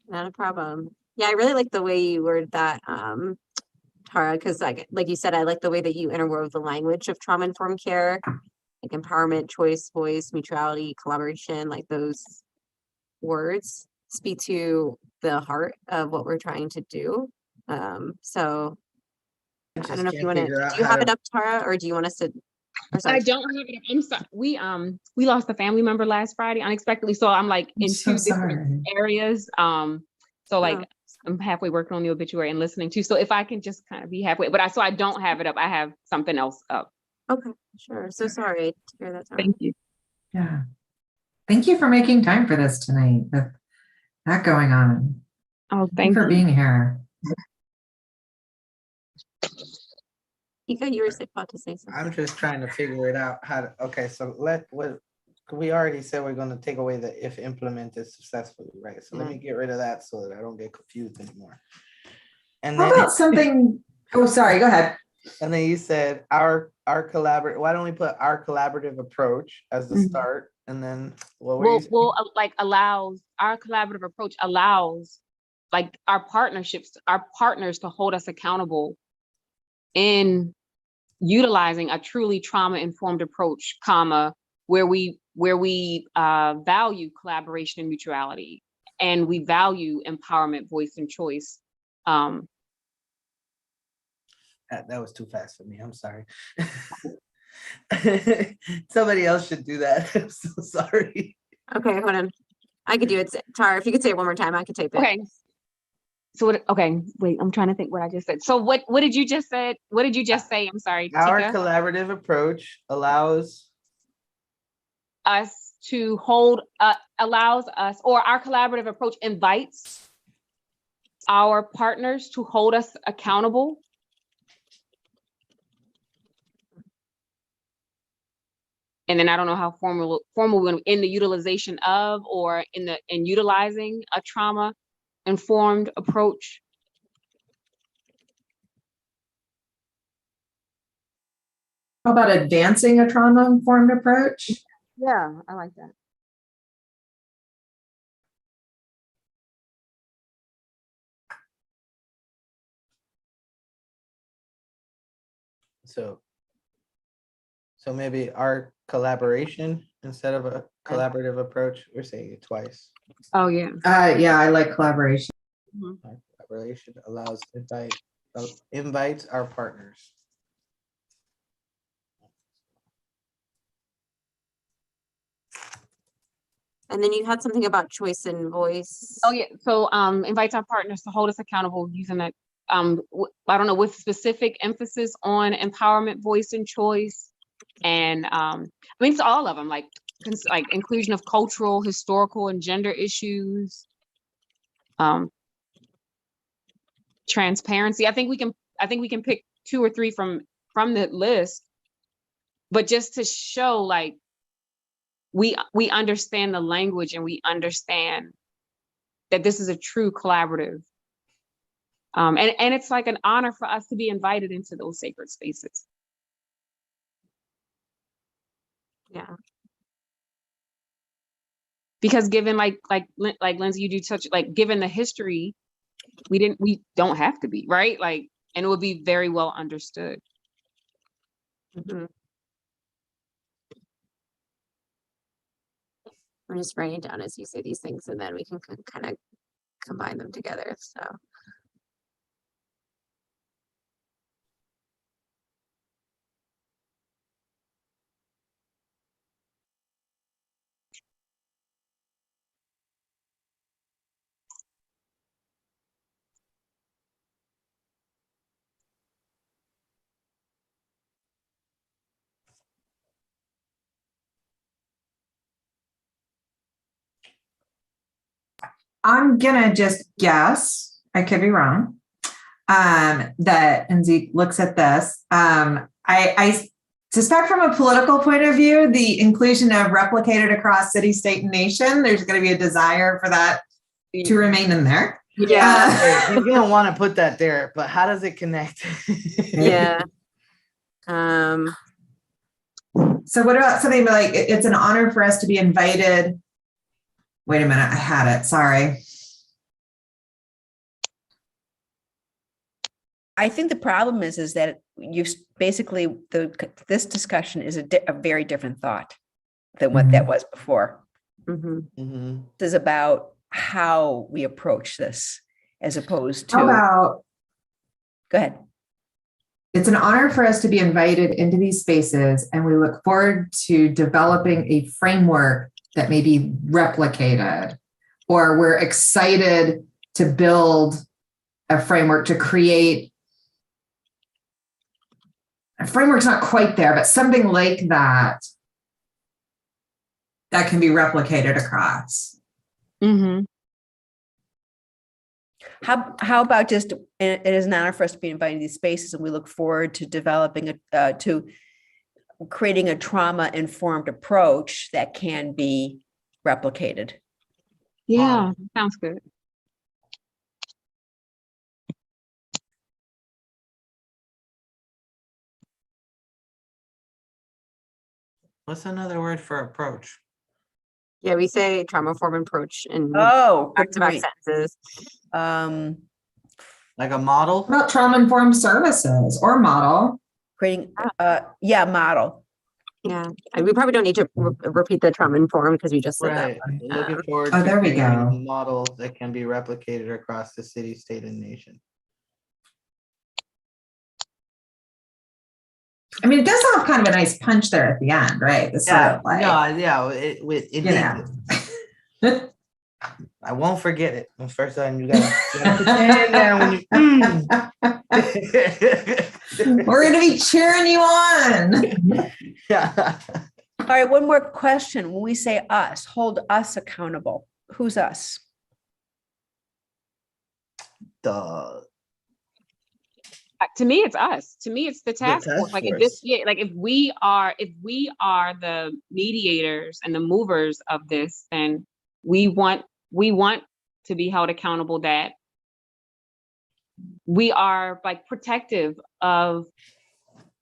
Not a problem. Yeah, I really like the way you word that, Tara, because like you said, I like the way that you interwove the language of trauma-informed care, like empowerment, choice, voice, mutuality, collaboration, like those words speak to the heart of what we're trying to do. So I don't know if you want to, do you have it up, Tara, or do you want us to? I don't have it up. I'm sorry. We lost a family member last Friday unexpectedly. So I'm like in two different areas. So like I'm halfway working on the obituary and listening to. So if I can just kind of be halfway, but I don't have it up. I have something else up. Okay, sure. So sorry to hear that, Tara. Thank you. Yeah. Thank you for making time for this tonight with that going on. Oh, thank you for being here. Ika, you were about to say something. I'm just trying to figure it out how to, okay, so we already said we're going to take away the if implemented successfully, right? So let me get rid of that so that I don't get confused anymore. And how then about something, oh, sorry, go ahead. And then you said our collaborative, why don't we put our collaborative approach as the start? And then what were you saying? Like our collaborative approach allows like our partners to hold us accountable in utilizing a truly trauma-informed approach, where we value collaboration and mutuality, and we value empowerment, voice, and choice. That was too fast for me. I'm sorry. Somebody else should do that. I'm so sorry. Okay, hold on. I could do it. Tara, if you could say it one more time, I could type it. Okay. So wait, I'm trying to think what I just said. So what did you just say? What did you just say? I'm sorry. Our Tika? collaborative approach allows us to allows us, or our collaborative approach invites our partners to hold us accountable. And then I don't know how formal in the utilization of, or in utilizing a trauma-informed approach. How about advancing a trauma-informed approach? Yeah, I like that. So maybe our collaboration instead of a collaborative approach. We're saying it twice. Oh yeah. Yeah, I like collaboration. Our collaboration invites our partners. And then you had something about choice and voice. Oh yeah. So invites our partners to hold us accountable using that. I don't know, with specific emphasis on empowerment, voice, and choice. And I mean, it's all of them, like inclusion of cultural, historical, and gender issues. Transparency. I think we can pick 2 or 3 from from the list, but just to show like we understand the language and we understand that this is a true collaborative. And it's like an honor for us to be invited into those sacred spaces. Yeah. Because given like Lindsay, you do touch, like given the history, we don't have to be, right? Like, and it would be very well understood. Mm-hmm. I'm just writing down as you say these things, and then we can kind of combine them together. So. I'm gonna just guess, I could be wrong, that, and Zeke looks at this. I suspect from a political point of view, the inclusion of replicated across city, state, and nation, there's going to be a desire for that to remain in there. Yeah. You're gonna want to put that there, but how does it connect? Yeah. So what about something like, it's an honor for us to be invited. Wait a minute, I had it, sorry. I think the problem is that you basically, this discussion is a very different thought than what that was before. Mm-hmm. This is about how we approach this as opposed to. How about, go ahead. It's an honor for us to be invited into these spaces, and we look forward to developing a framework that may be replicated, or we're excited to build a framework to create. A framework's not quite there, but something like that that can be replicated across. Mm-hmm. How about just, it is an honor for us to be invited to these spaces, and we look forward to developing to creating a trauma-informed approach that can be replicated. Yeah, sounds good. What's another word for approach? Yeah, we say trauma-informed approach in back-to-back sentences. Like a model? What about trauma-informed services or model? Creating, model. Yeah, and we probably don't need to repeat the trauma-informed because we just said Right. that. Looking forward Oh, to there we creating go. a model that can be replicated across the city, state, and nation. I mean, it does have kind of a nice punch there at the end, right? The sort of like, it needs it. I won't forget it. The first time you gotta put your hand down when you. We're gonna be cheering you on. Yeah. All right, one more question. When we say us, hold us accountable. Who's us? To me, it's us. To me, it's the task force. Like if this, like if we are the mediators and the movers of this, then we want to be held accountable that we are like protective of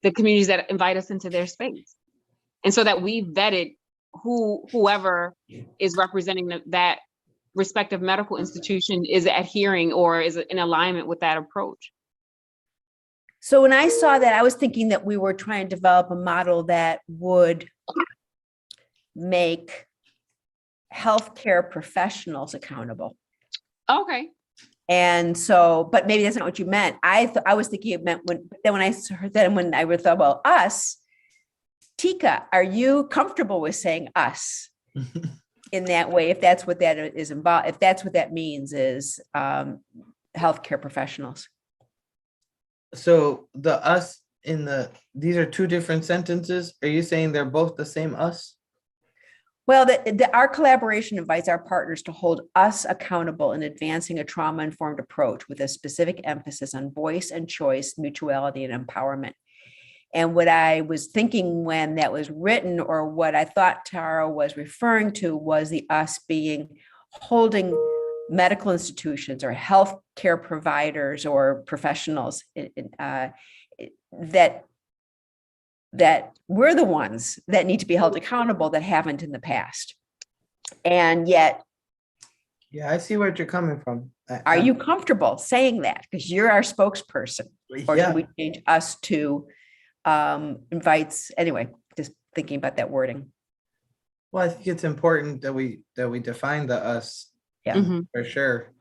the communities that invite us into their space. And so that we vetted whoever is representing that respective medical institution is adhering or is in alignment with that approach. So when I saw that, I was thinking that we were trying to develop a model that would make healthcare professionals accountable. Okay. And so, but maybe that's not what you meant. I was thinking it meant when I thought about us, Tika, are you comfortable with saying us in that way? If that's what that is involved, if that's what that means is healthcare professionals. So the us these are two different sentences. Are you saying they're both the same us? Well, our collaboration invites our partners to hold us accountable in advancing a trauma-informed approach with a specific emphasis on voice and choice, mutuality, and empowerment. And what I was thinking when that was written, or what I thought Tara was referring to, was the us being holding medical institutions or healthcare providers or professionals that we're the ones that need to be held accountable that haven't in the past. And yet, Yeah, I see where you're coming from. are you comfortable saying that? Because you're our spokesperson. Or Yeah. should we change us to invites? Anyway, just thinking about that wording. Well, I think it's important that we define the us. Yeah. Mhm. For sure.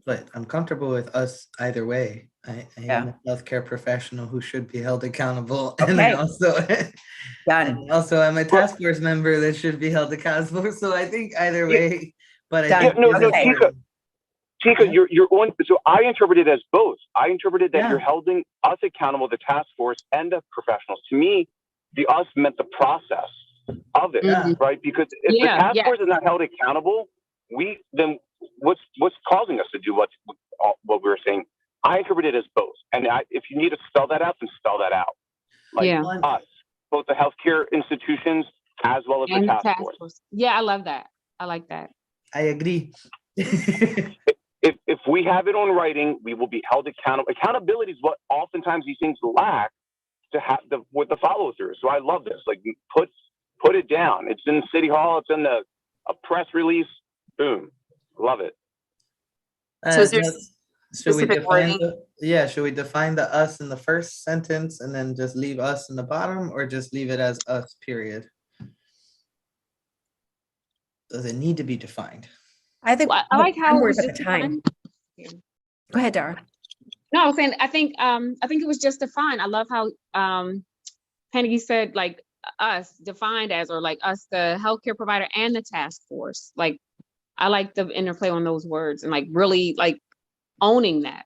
But I'm comfortable with us either way. I am a healthcare professional who should be held accountable. And I Okay. also Done. and also I'm a task force member that should be held accountable. So I think either way, but I Done. Yeah, think no, it's no, important. Tika, you're on. So I interpreted it as both. I interpreted that Yeah. you're holding us accountable, the task force and the professionals. To me, the us meant the process of it, Yeah. right? Because if the Yeah, task yeah. force is not held accountable, then what's causing us to do what we were saying? I interpret it as both, and if you need to spell that out, then spell that out. Like Yeah. us, both the healthcare institutions as well as And the the task task force. force. Yeah, I love that. I like that. I agree. If we have it on writing, we will be held accountable. Accountability is what oftentimes these things lack to have with the follow through. So I love this. Like put it down. It's in City Hall. It's in a press release. Boom. Love it. So is there Should we specific define wording? should we define the us in the first sentence and then just leave us in the bottom, or just leave it as us, period? Does it need to be defined? I think Well, I like how I'm it worried was about just the time. defined. Go ahead, Dara. No, I was saying I think it was just defined. I love how Panicky said like us defined as, or like us, the healthcare provider and the task force. Like I like the interplay on those words and like really like owning that.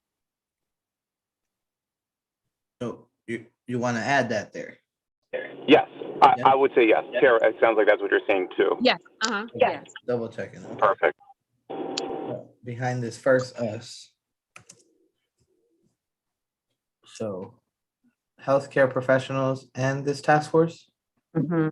So you want to add that there? Yes, Yeah. I would say yes. Tara, it sounds like that's what you're saying too. Yes. Yes. Double checking. Okay. Perfect. Behind this first us. So healthcare professionals and this task force? Mhm.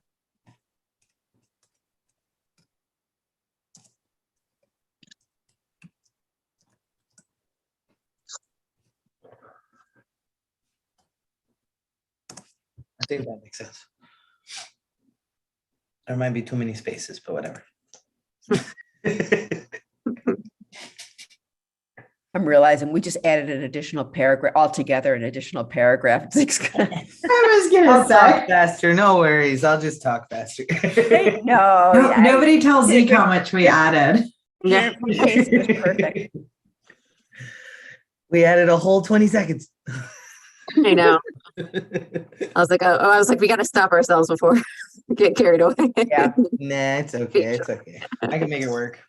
I think that makes sense. There might be too many spaces, but whatever. I'm realizing we just added an additional paragraph altogether, an additional paragraph. I was I'll gonna talk say. faster, no worries. I'll just talk faster. No, Nobody tells Zeke how much we added. Yeah. Case was perfect. We added a whole 20 seconds. I know. I was like, we got to stop ourselves before we get carried away. Yeah. Nah, it's okay. It's okay. I can make it work.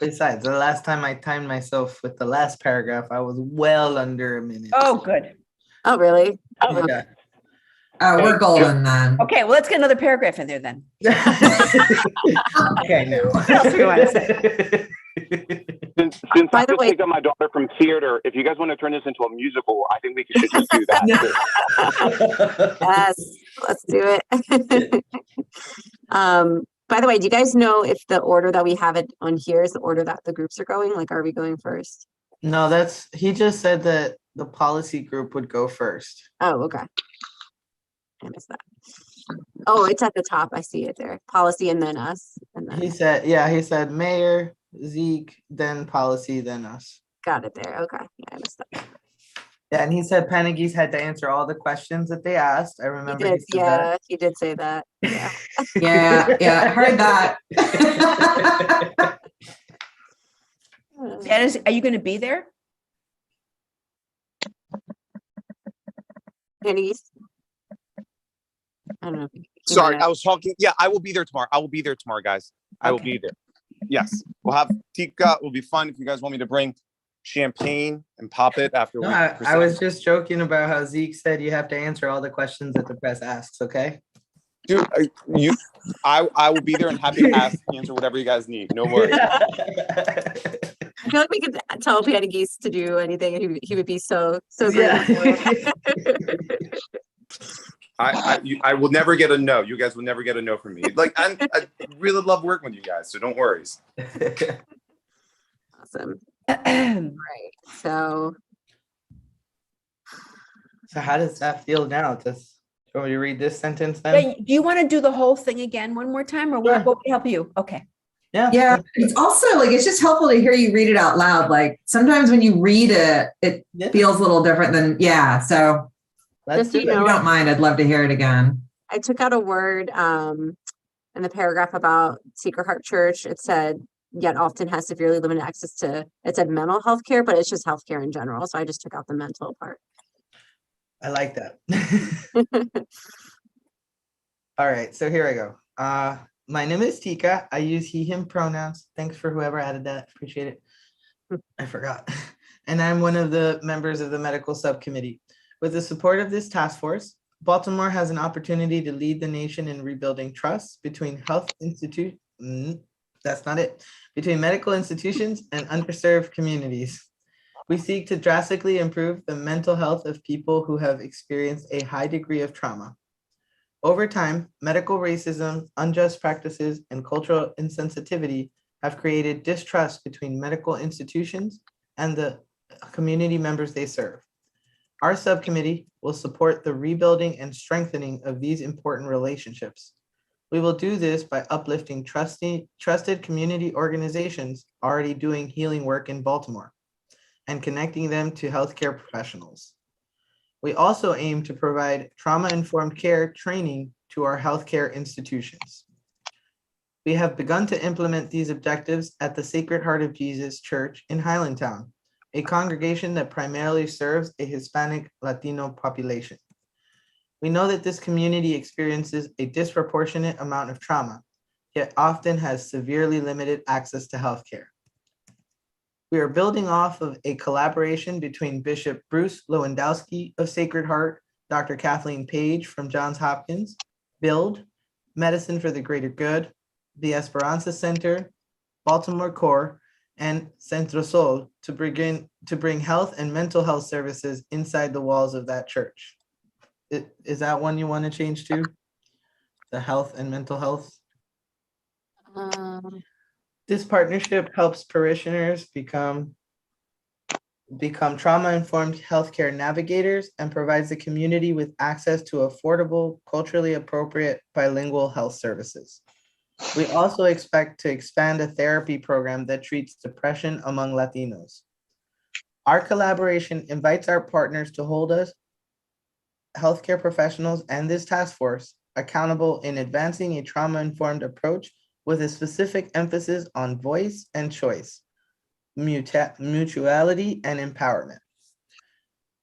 Besides, the last time I timed myself with the last paragraph, I was well under a minute. Oh, good. Oh, really? Oh, Yeah. Oh, we're golden then. Okay, well, let's get another paragraph in there then. Okay, now. What else do we want to say? Since By I the just way- picked up my daughter from theater, if you guys want to turn this into a musical, I think we should just do that. yes, let's do it. By the way, do you guys know if the order that we have it on here is the order that the groups are going? Like, are we going first? No, he just said that the policy group would go first. Oh, okay. I missed that. Oh, it's at the top. I see it there. Policy and then us. And then He said mayor, Zeke, then policy, then us. got it there. Okay. Yeah, I missed that. Yeah, and he said Panagis had to answer all the questions that they asked. I He remember did. he said that. Yeah, he did say that. Yeah. Yeah, heard that. Janice, are you going to be there? Pennies. I don't know. Sorry, I was talking. Yeah, I will be there tomorrow. I will be there tomorrow, guys. I will be there. Yes, we'll have Tika. It will be fun if you guys want me to bring champagne and pop it after. No, we I present. was just joking about how Zeke said you have to answer all the questions that the press asks, okay? Dude, I will be there and happy to answer whatever you guys need. No worries. I feel like we could tell Panagis to do anything and he would be so great. Yeah. I will never get a no. You guys will never get a no from me. Like I really love working with you guys, so don't worry. Awesome. Right. So how does that feel now? Just want me to read this sentence then? Do you want to do the whole thing again one more time, or what would help you? Okay. Yeah. It's also like, it's just helpful to hear you read it out loud. Like sometimes when you read it, it feels a little different than, so just so if you don't mind, I'd love to hear it again. I took out a word in the paragraph about Sacred Heart Church. It said, yet often has severely limited access to, it said mental health care, but it's just healthcare in general. So I just took out the mental part. I like that. All right, so here I go. My name is Tika. I use he, him pronouns. Thanks for whoever added that. Appreciate it. I forgot. And I'm one of the members of the medical subcommittee. With the support of this task force, Baltimore has an opportunity to lead the nation in rebuilding trust between between medical institutions and underserved communities. We seek to drastically improve the mental health of people who have experienced a high degree of trauma. Over time, medical racism, unjust practices, and cultural insensitivity have created distrust between medical institutions and the community members they serve. Our subcommittee will support the rebuilding and strengthening of these important relationships. We will do this by uplifting trusted community organizations already doing healing work in Baltimore and connecting them to healthcare professionals. We also aim to provide trauma-informed care training to our healthcare institutions. We have begun to implement these objectives at the Sacred Heart of Jesus Church in Highlandtown, a congregation that primarily serves a Hispanic Latino population. We know that this community experiences a disproportionate amount of trauma, yet often has severely limited access to healthcare. We are building off of a collaboration between Bishop Bruce Lewandowski of Sacred Heart, Dr. Kathleen Page from Johns Hopkins, BUILD, Medicine for the Greater Good, the Esperanza Center, Baltimore Core, and Centro Sol to bring health and mental health services inside the walls of that church. Is that one you want to change to? The health and mental health? This partnership helps parishioners become trauma-informed healthcare navigators and provides the community with access to affordable, culturally appropriate bilingual health services. We also expect to expand a therapy program that treats depression among Latinos. Our collaboration invites our partners to hold us, healthcare professionals, and this task force accountable in advancing a trauma-informed approach with a specific emphasis on voice and choice, mutuality, and empowerment.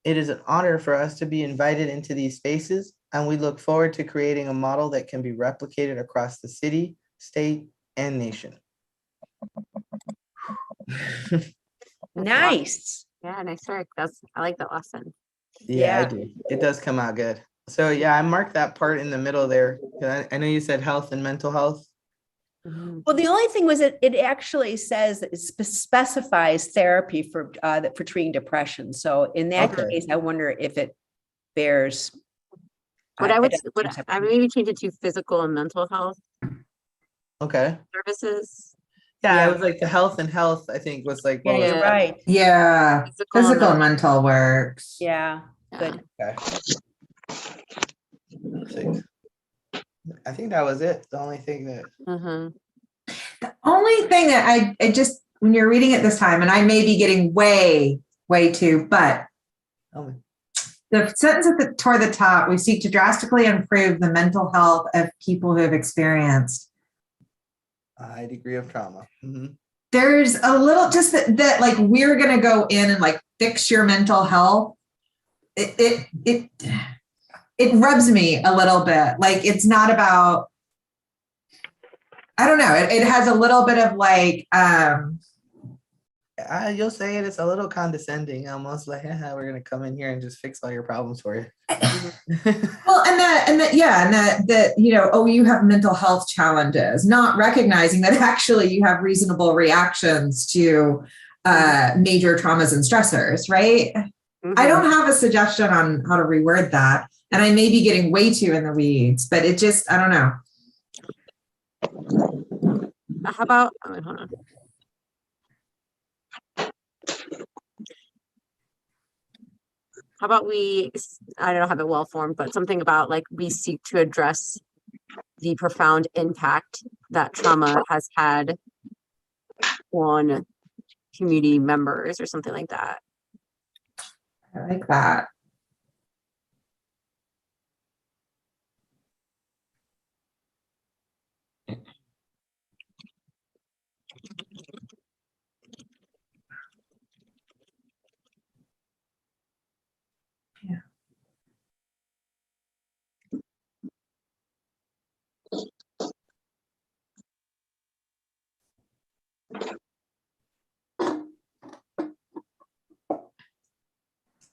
It is an honor for us to be invited into these spaces, and we look forward to creating a model that can be replicated across the city, state, and nation. Nice. Yeah, nice work. I like that last sentence. Yeah, I do. It does come out good. So yeah, I marked that part in the middle there. I know you said health and mental health. Well, the only thing was it actually says that it specifies therapy for treating depression. So in that case, I wonder if it bears. I maybe change it to physical and mental health. Okay. Services. Yeah, it was like the health and health, I think was like. Yeah, you're right. Yeah. Physical and mental works. Yeah. Good. Okay. I think that was it. The only thing that. The only thing that I just, when you're reading it this time, and I may be getting way too, but the sentence toward the top, we seek to drastically improve the mental health of people who have experienced a high degree of trauma. There's a little just that like we're gonna go in and like fix your mental health. It rubs me a little bit. Like it's not about, I don't know. It has a little bit of like, you'll say it. It's a little condescending, almost like, we're gonna come in here and just fix all your problems for you. Well, and that you know, oh, you have mental health challenges, not recognizing that actually you have reasonable reactions to major traumas and stressors, right? I don't have a suggestion on how to reword that. And I may be getting way too in the weeds, but it just, I don't know. How about, oh, wait, hold on. How about I don't have it well formed, but something about like we seek to address the profound impact that trauma has had on community members or something like that. I like that.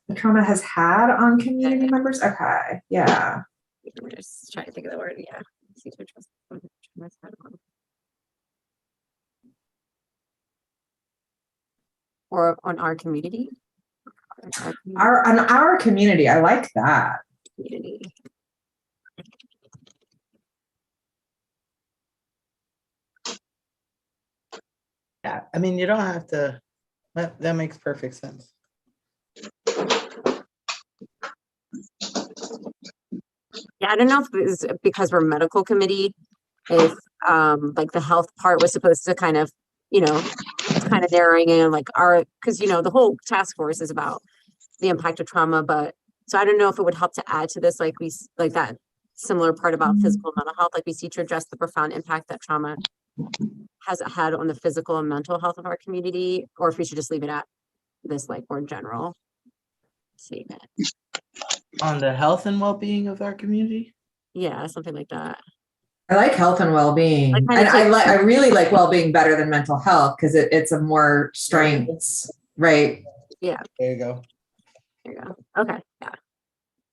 The trauma has had on community members. Okay. Yeah. I'm just trying to think of the word. Yeah. Or on our community. On our community. I like that. Community. Yeah, I mean, you don't have to, that makes perfect sense. Yeah, I don't know if it's because we're medical committee, if like the health part was supposed to kind of, kind of narrowing in like because the whole task force is about the impact of trauma, but so I don't know if it would help to add to this, like that similar part about physical and mental health, like we seek to address the profound impact that trauma has had on the physical and mental health of our community, or if we should just leave it at this like more general statement. On the health and well-being of our community? Yeah, something like that. I like health and well-being. And I really like well-being better than mental health because it's a more strengths, right? Yeah. There you go. There you go. Okay. Yeah.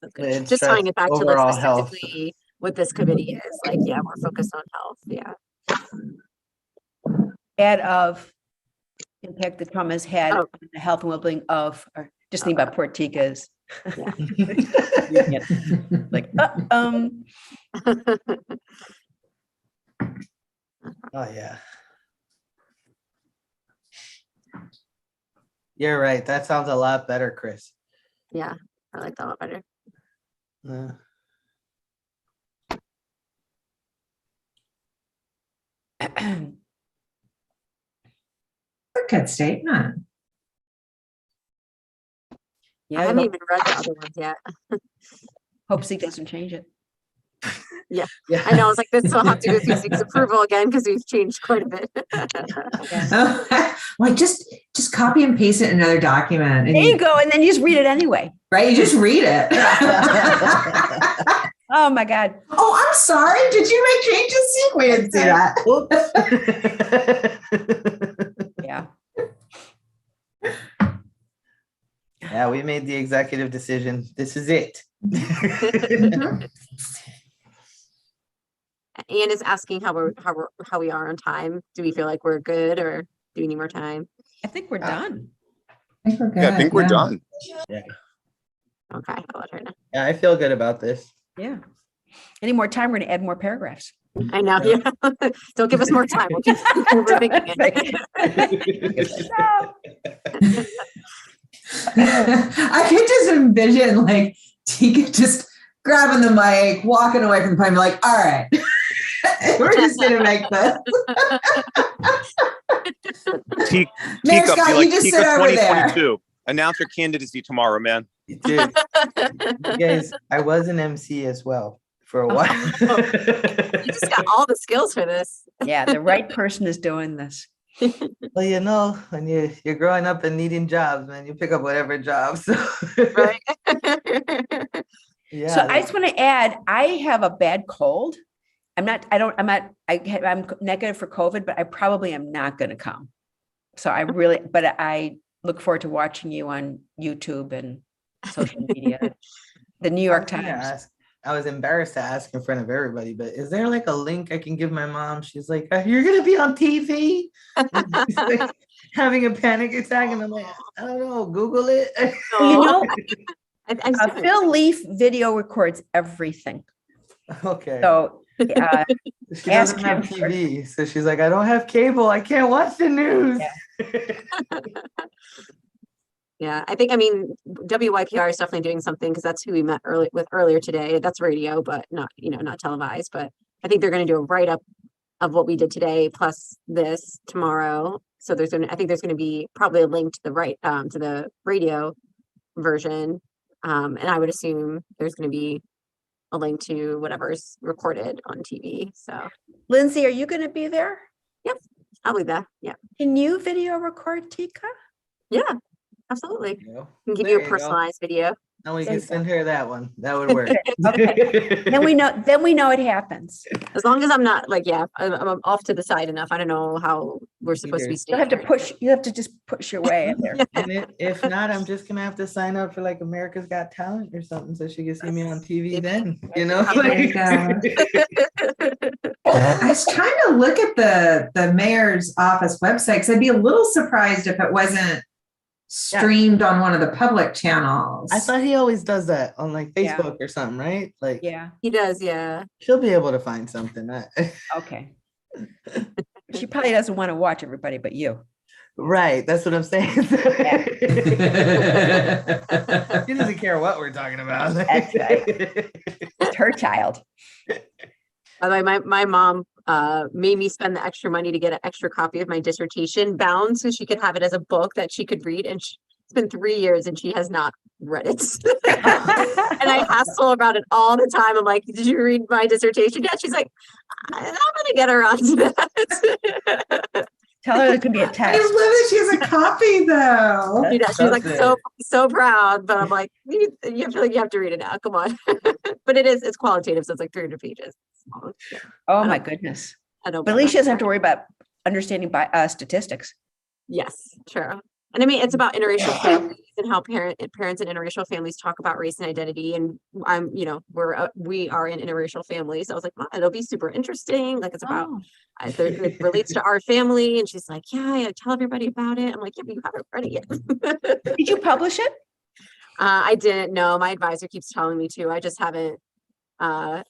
That's good. It's Just tying it back to like specifically health. what this committee is. Like, yeah, we're focused on health. Yeah. Add of impact the trauma has had on the health and well-being of, or just think about Portica's. Yeah. Like, Oh yeah. You're right. That sounds a lot better, Chris. Yeah, I like that a lot better. Good statement. Yeah, I haven't even read the other ones yet. Hope Zeke doesn't change it. Yeah, I know. I was like, this will have to go through Zeke's approval again because we've changed quite a bit. Well, just copy and paste it in another document. There you go, and then you just read it anyway. Right, you just read it. Oh my God. Oh, I'm sorry. Did you make changes, Zeke? We didn't see that. Yeah. Yeah, we made the executive decision. This is it. Ian is asking how we are on time. Do we feel like we're good, or do we need more time? I think we're done. I think we're good. Yeah, I think we're done. Yeah. Okay, I'll let her know. Yeah, I feel good about this. Yeah. Any more time, we're going to add more paragraphs. I know. Yeah. Don't give us more time. We'll keep overthinking it. I could just envision like Tika just grabbing the mic, walking away from the podium, like, all right, we're just gonna make this. Mayor Scott, be like, you just Tika sit over there. 2022. Announce your candidacy tomorrow, man. Dude, you guys, I was an MC as well for a while. You just got all the skills for this. Yeah, the right person is doing this. Well, when you're growing up and needing jobs, man, you pick up whatever job. So. Right. Yeah. So I just want to add, I have a bad cold. I'm negative for COVID, but I probably am not going to come. So but I look forward to watching you on YouTube and social media. The New York Times. I was embarrassed to ask in front of everybody, but is there like a link I can give my mom? She's like, you're gonna be on TV. She's like having a panic attack, and I'm like, I don't know, Google it. Phil Leaf video records everything. Okay. So she doesn't have TV, so she's like, I don't have cable. I can't watch the news. Yeah, I think, I mean, WYPR is definitely doing something because that's who we met earlier today. That's radio, but not, not televised. But I think they're going to do a write-up of what we did today, plus this tomorrow. So I think there's going to be probably a link to the radio version. And I would assume there's going to be a link to whatever's recorded on TV. So Lindsay, are you going to be there? Yep, I'll be there. Yeah. Can you video record Tika? Yeah. Absolutely. Can give you a personalized video. And we can send her that one. That would work. Okay. Then we know it happens. As long as I'm not like, I'm off to the side enough. I don't know how we're supposed to be staying. You have to just push your way in there. And if not, I'm just gonna have to sign up for like America's Got Talent or something so she can see me on TV then, I was trying to look at the mayor's office website because I'd be a little surprised if it wasn't streamed on one of the public channels. I thought he always does that on like Facebook or something, right? Like he does, yeah. She'll be able to find something. Okay. She probably doesn't want to watch everybody but you. Right, that's what I'm saying. She doesn't care what we're talking about. That's right. It's her child. By the way, my mom made me spend the extra money to get an extra copy of my dissertation bound so she could have it as a book that she could read. And it's been 3 years and she has not read it. And I hassle about it all the time. I'm like, did you read my dissertation yet? She's like, I'm going to get around to that. Tell her it could be a test. I love that she has a copy though. She's like so proud, but I'm like, you feel like you have to read it now. Come on. But it's qualitative, so it's like 300 pages. Oh my goodness. But at least she doesn't have to worry about understanding statistics. Yes, true. And I mean, it's about interracial families and how parents in interracial families talk about race and identity. And we are in interracial families. So I was like, it'll be super interesting. Like it's about, it relates to our family. And she's like, I tell everybody about it. I'm like, yeah, but you haven't read it yet. Did you publish it? I didn't know. My advisor keeps telling me to. I just haven't. I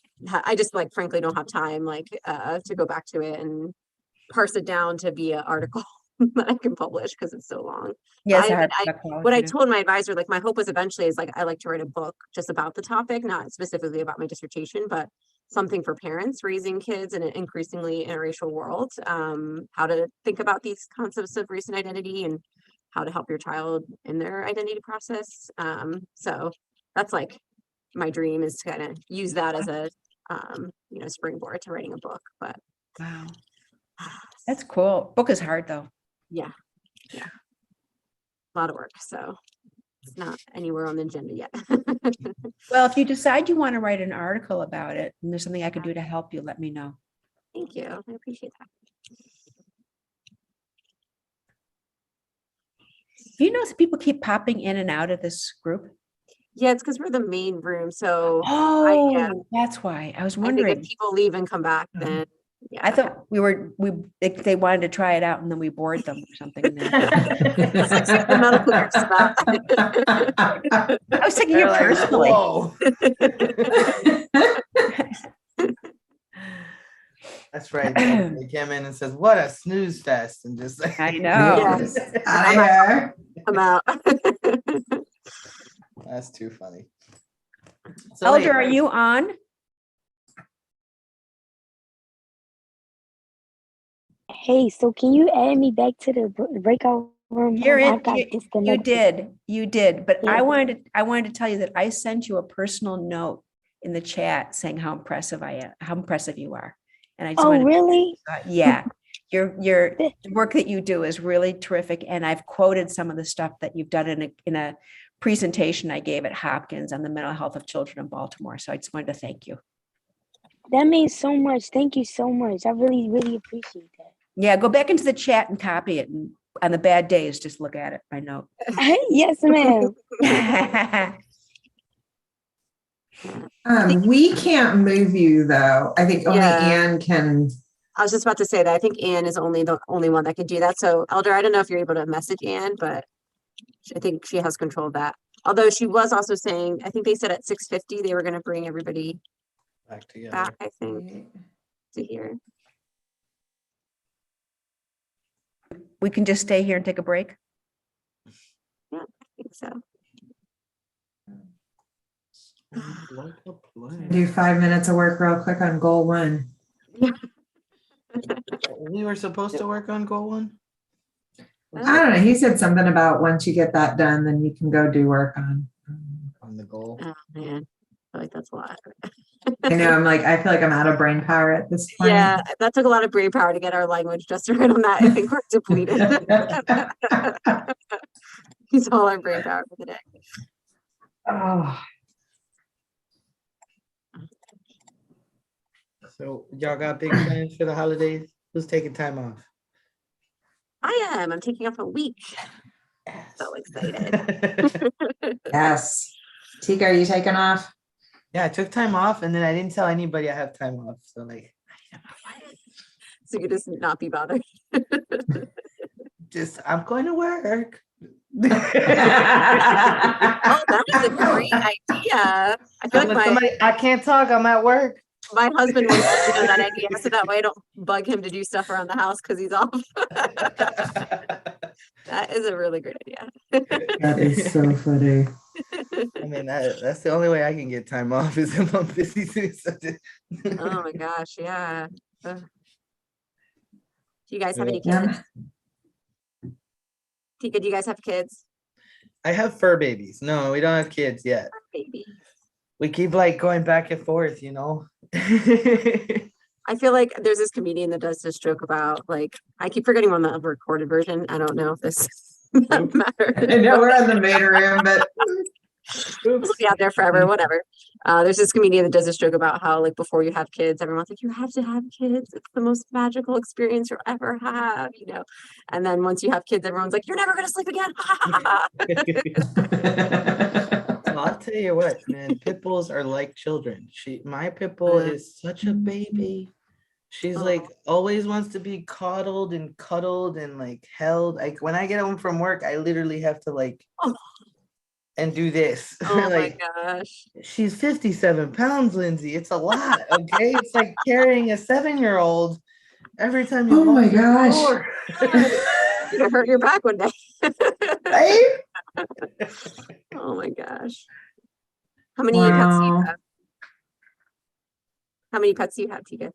just frankly don't have time to go back to it and parse it down to be an article that I can publish because it's so long. Yes, I told my advisor, my hope was eventually is I like to write a book just about the topic, not specifically about my dissertation, but something for parents raising kids in an increasingly interracial world, how to think about these concepts of race and identity and how to help your child in their identity process. So that's my dream is to kind of use that as a springboard to writing a book. But wow, that's cool. Book is hard though. Yeah, a lot of work. So it's not anywhere on the agenda yet. Well, if you decide you want to write an article about it and there's something I could do to help you, let me know. Thank you. I appreciate that. Do you know people keep popping in and out of this group? Yeah, it's because we're the main room. So that's why I was wondering. If people leave and come back, then I thought they wanted to try it out and then we bored them or something. I was thinking you personally. That's right. They came in and says, "What a snooze fest!" And just I know. Yes. I'm out. That's too funny. So Elder, are you on? Hey, so can you add me back to the breakout room? You're in. You did. But yeah. I wanted to tell you that I sent you a personal note in the chat saying how impressive you are. And I just really? Yeah. Your work that you do is really terrific. And I've quoted some of the stuff that you've done in a presentation I gave at Hopkins on the mental health of children in Baltimore. So I just wanted to thank you. That means so much. Thank you so much. I really, really appreciate that. Yeah, go back into the chat and copy it. And on the bad days, just look at it. I know. Yes, ma'am. We can't move you though. I think only Yeah. Anne can. I was just about to say that I think Anne is the only one that can do that. So Elder, I don't know if you're able to message Anne, but I think she has control of that. Although she was also saying, I think they said at 6:50 they were going to bring everybody Back together. back, I think, to here. We can just stay here and take a break. Yeah, I think so. Do 5 minutes of work real quick on goal 1. We were supposed to work on goal 1. I don't know. He said something about once you get that done, then you can go do work on the goal. Oh man, I feel like that's a lot. I know. I'm like, I feel like I'm out of brain power at this point. Yeah, that took a lot of brain power to get our language just right on that. I think we're depleted. Use all our brain power for the day. Oh. So y'all got big plans for the holidays? Who's taking time off? I am. I'm taking off a week. So excited. Yes. Tika, are you taking off? Yeah, I took time off and then I didn't tell anybody I have time off. So like, so you just not be bothered. I'm going to work. Oh, that is a great idea. I feel like I can't talk. I'm at work. My husband was that idea, so that way I don't bug him to do stuff around the house because he's off. That is a really great idea. That is so funny. I mean, that's the only way I can get time off is if I'm busy doing something. Oh my gosh, yeah. Do you guys have any Yeah. kids? Tika, do you guys have kids? I have fur babies. No, we don't have kids yet. Baby. We keep like going back and forth, you know. I feel like there's this comedian that does this joke about like I keep forgetting on the recorded version. I don't know if this matters. I know we're in the main room, but We'll be out there forever, whatever. There's this comedian that does this joke about how like before you have kids, everyone's like, you have to have kids. It's the most magical experience you'll ever have, you know. And then once you have kids, everyone's like, you're never gonna sleep again. I'll tell you what, man, pit bulls are like children. My pit bull is such a baby. She's like always wants to be coddled and cuddled and like held. Like when I get home from work, I literally have to like and do this. Oh like, my gosh. She's 57 pounds, Lindsay. It's a lot. Okay. It's like carrying a 7-year-old every time you oh my walk gosh. You're gonna hurt your back one day. Right? Oh my gosh. How many pets do you have? How many pets do you have, Tika?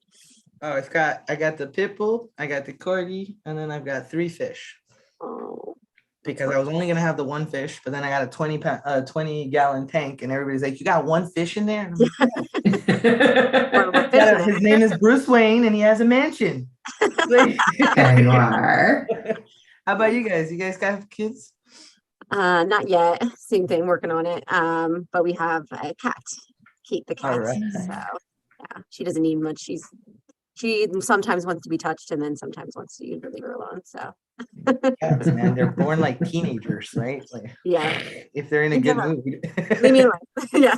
Oh, I got the pit bull, I got the corgi, and then I've got 3 fish. Oh. Because I was only gonna have the 1 fish, but then I got a 20-gallon tank, and everybody's like, "You got 1 fish in there?" Like, his name is Bruce Wayne, and he has a mansion. There you are. How about you guys? You guys got kids? Not yet. Same thing, working on it. But we have a cat, Kate the cat. All right. So yeah, she doesn't need much. She sometimes wants to be touched, and then sometimes wants you to leave her alone. So cats, man, they're born like teenagers, right? Like, yeah, if they're in a good mood. Leave me alone. Yeah.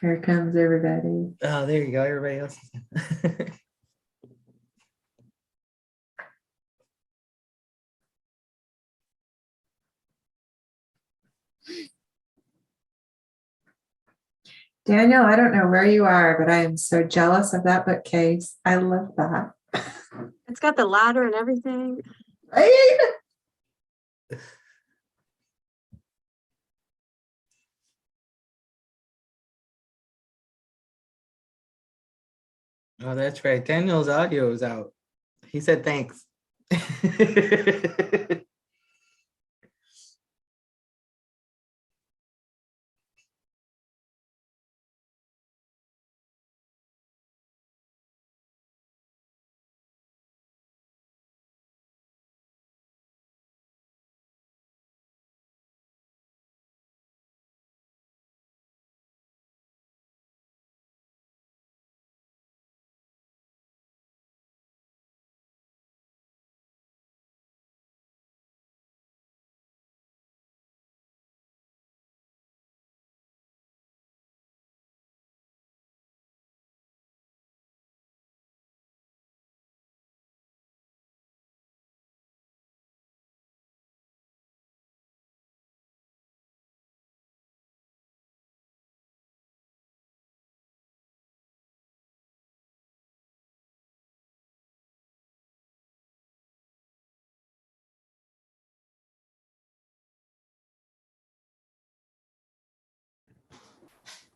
Here comes everybody. Oh, there you go. Everybody else. Daniel, I don't know where you are, but I am so jealous of that bookcase. I love that. It's got the ladder and everything. Right? Oh, that's right. Daniel's audio is out. He said thanks.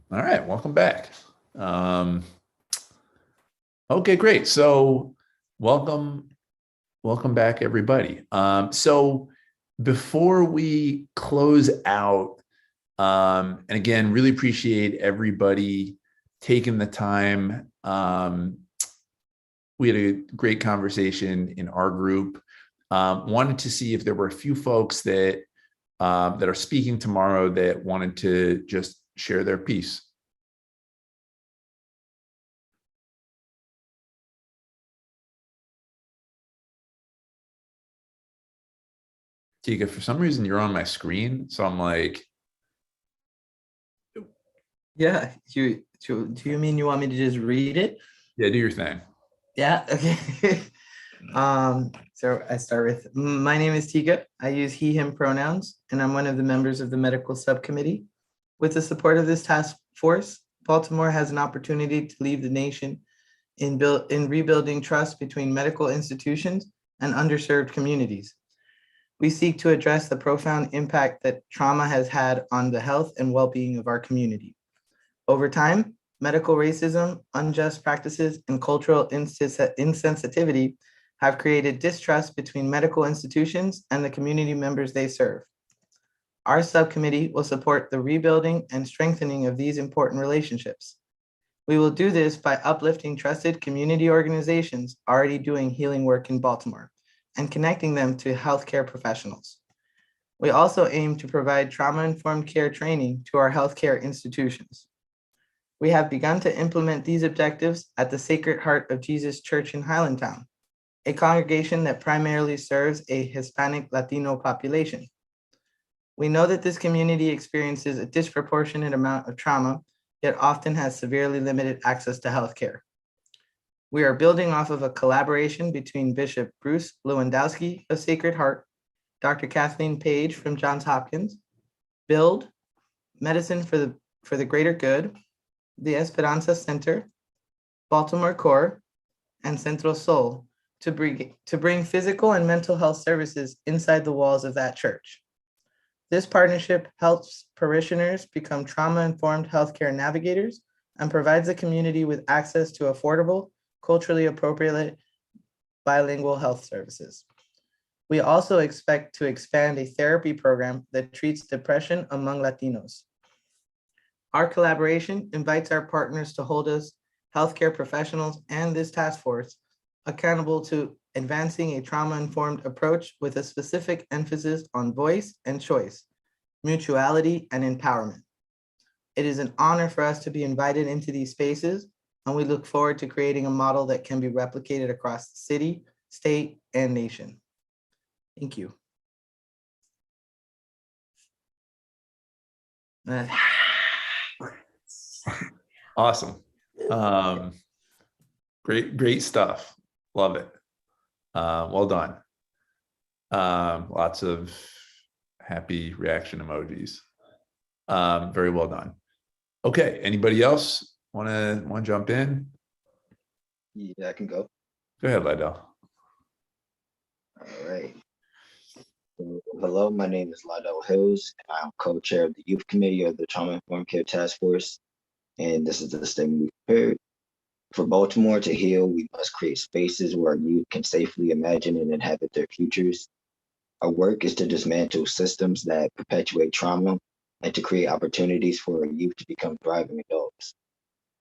All right, welcome back. Okay, great. So welcome back, everybody. So before we close out, and again, really appreciate everybody taking the time. We had a great conversation in our group. Wanted to see if there were a few folks that are speaking tomorrow that wanted to just share their piece. Tika, for some reason you're on my screen, so I'm like, Yeah, do you mean you want me to just read it? yeah, do your thing. Yeah, okay. So I start with, my name is Tika. I use he, him pronouns, and I'm one of the members of the medical subcommittee. With the support of this task force, Baltimore has an opportunity to lead the nation in rebuilding trust between medical institutions and underserved communities. We seek to address the profound impact that trauma has had on the health and well-being of our community. Over time, medical racism, unjust practices, and cultural insensitivity have created distrust between medical institutions and the community members they serve. Our subcommittee will support the rebuilding and strengthening of these important relationships. We will do this by uplifting trusted community organizations already doing healing work in Baltimore and connecting them to healthcare professionals. We also aim to provide trauma-informed care training to our healthcare institutions. We have begun to implement these objectives at the Sacred Heart of Jesus Church in Highlandtown, a congregation that primarily serves a Hispanic Latino population. We know that this community experiences a disproportionate amount of trauma, yet often has severely limited access to healthcare. We are building off of a collaboration between Bishop Bruce Lewandowski of Sacred Heart, Dr. Kathleen Page from Johns Hopkins, Build, Medicine for the Greater Good, the Esperanza Center, Baltimore Core, and Centro Sol to bring physical and mental health services inside the walls of that church. This partnership helps parishioners become trauma-informed healthcare navigators and provides the community with access to affordable, culturally appropriate bilingual health services. We also expect to expand a therapy program that treats depression among Latinos. Our collaboration invites our partners to hold us, healthcare professionals, and this task force accountable to advancing a trauma-informed approach with a specific emphasis on voice and choice, mutuality, and empowerment. It is an honor for us to be invited into these spaces, and we look forward to creating a model that can be replicated across the city, state, and nation. Thank you. Awesome. Great stuff. Love it. Well done. Lots of happy reaction emojis. Very well done. Okay, anybody else want to jump in? Yeah, I can go. Go ahead, Lydell. All right. So, hello, my name is Lydell Hills, and I'm co-chair of the Youth Committee of the Trauma Informed Care Task Force. And this is the statement we prepared. For Baltimore to heal, we must create spaces where our youth can safely imagine and inhabit their futures. Our work is to dismantle systems that perpetuate trauma and to create opportunities for our youth to become thriving adults.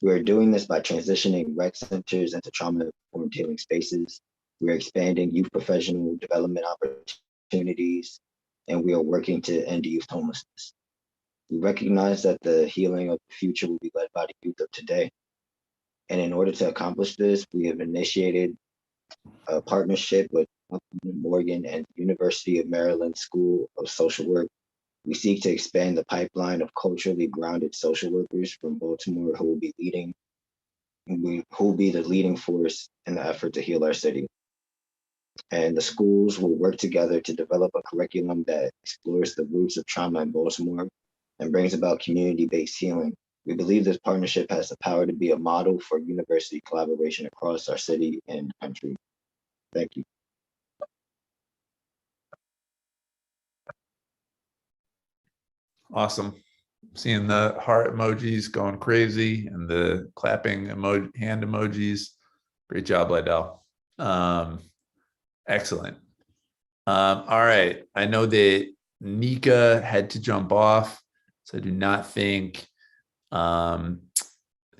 We are doing this by transitioning rec centers into trauma-informed healing spaces. We're expanding youth professional development opportunities, and we are working to end youth homelessness. We recognize that the healing of the future will be led by the youth of today. And in order to accomplish this, we have initiated a partnership with Morgan and University of Maryland School of Social Work. We seek to expand the pipeline of culturally grounded social workers from Baltimore who will be the leading force in the effort to heal our city. And the schools will work together to develop a curriculum that explores the roots of trauma in Baltimore and brings about community-based healing. We believe this partnership has the power to be a model for university collaboration across our city and country. Thank you. Awesome. seeing the heart emojis going crazy and the clapping hand emojis. Great job, Lydell. Excellent. All right. I know that Nika had to jump off, so I do not think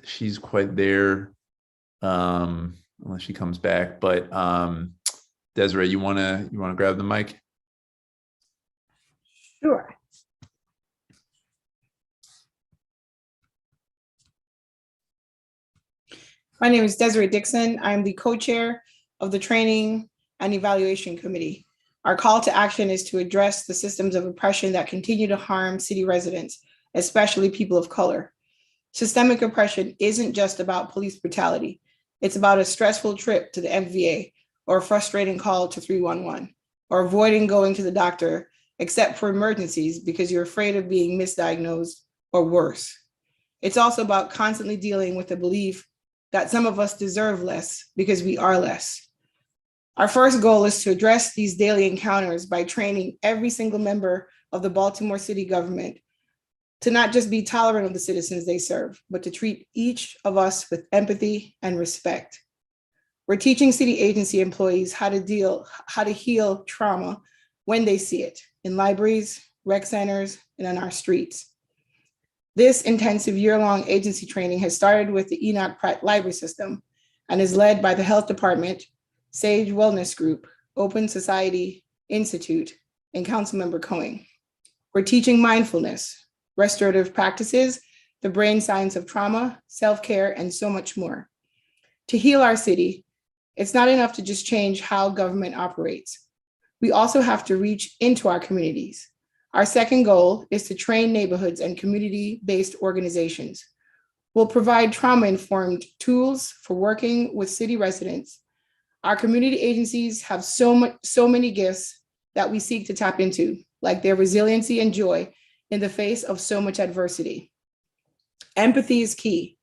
she's quite there unless she comes back. But Desiree, you wanna grab the mic? Sure. My name is Desiree Dixon. I'm the co-chair of the Training and Evaluation Committee. Our call to action is to address the systems of oppression that continue to harm city residents, especially people of color. Systemic oppression isn't just about police brutality. It's about a stressful trip to the MVA or a frustrating call to 311 or avoiding going to the doctor except for emergencies because you're afraid of being misdiagnosed or worse. It's also about constantly dealing with the belief that some of us deserve less because we are less. Our first goal is to address these daily encounters by training every single member of the Baltimore City government to not just be tolerant of the citizens they serve, but to treat each of us with empathy and respect. We're teaching city agency employees how to heal trauma when they see it in libraries, rec centers, and on our streets. This intensive year-long agency training has started with the Enoch Pratt Library System and is led by the Health Department, Sage Wellness Group, Open Society Institute, and Councilmember Cohen. We're teaching mindfulness, restorative practices, the brain science of trauma, self-care, and so much more. To heal our city, it's not enough to just change how government operates. We also have to reach into our communities. Our second goal is to train neighborhoods and community-based organizations. We'll provide trauma-informed tools for working with city residents. Our community agencies have so many gifts that we seek to tap into, like their resiliency and joy in the face of so much adversity. Empathy is key.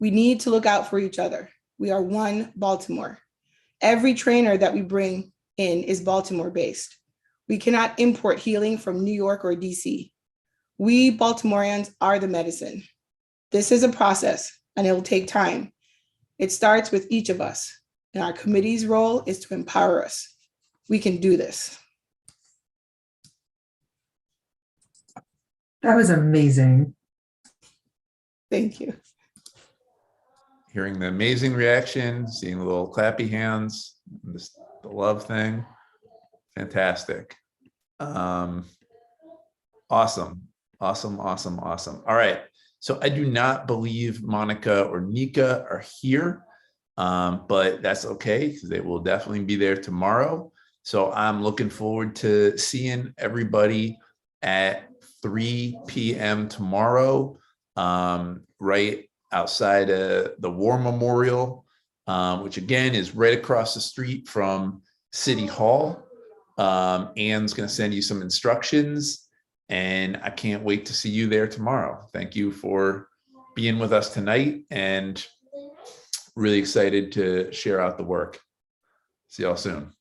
We need to look out for each other. We are one Baltimore. Every trainer that we bring in is Baltimore-based. We cannot import healing from New York or DC. We Baltimoreans are the medicine. This is a process and it will take time. It starts with each of us, and our committee's role is to empower us. We can do this. That was amazing. Thank you. Hearing the amazing reaction, seeing the little clappy hands, the love thing. Fantastic. Awesome. All right. So I do not believe Monica or Nika are here, but that's okay because they will definitely be there tomorrow. So I'm looking forward to seeing everybody at 3 p.m. tomorrow, right outside of the War Memorial, which again is right across the street from City Hall. Anne's going to send you some instructions, and I can't wait to see you there tomorrow. Thank you for being with us tonight, and really excited to share out the work. See y'all soon.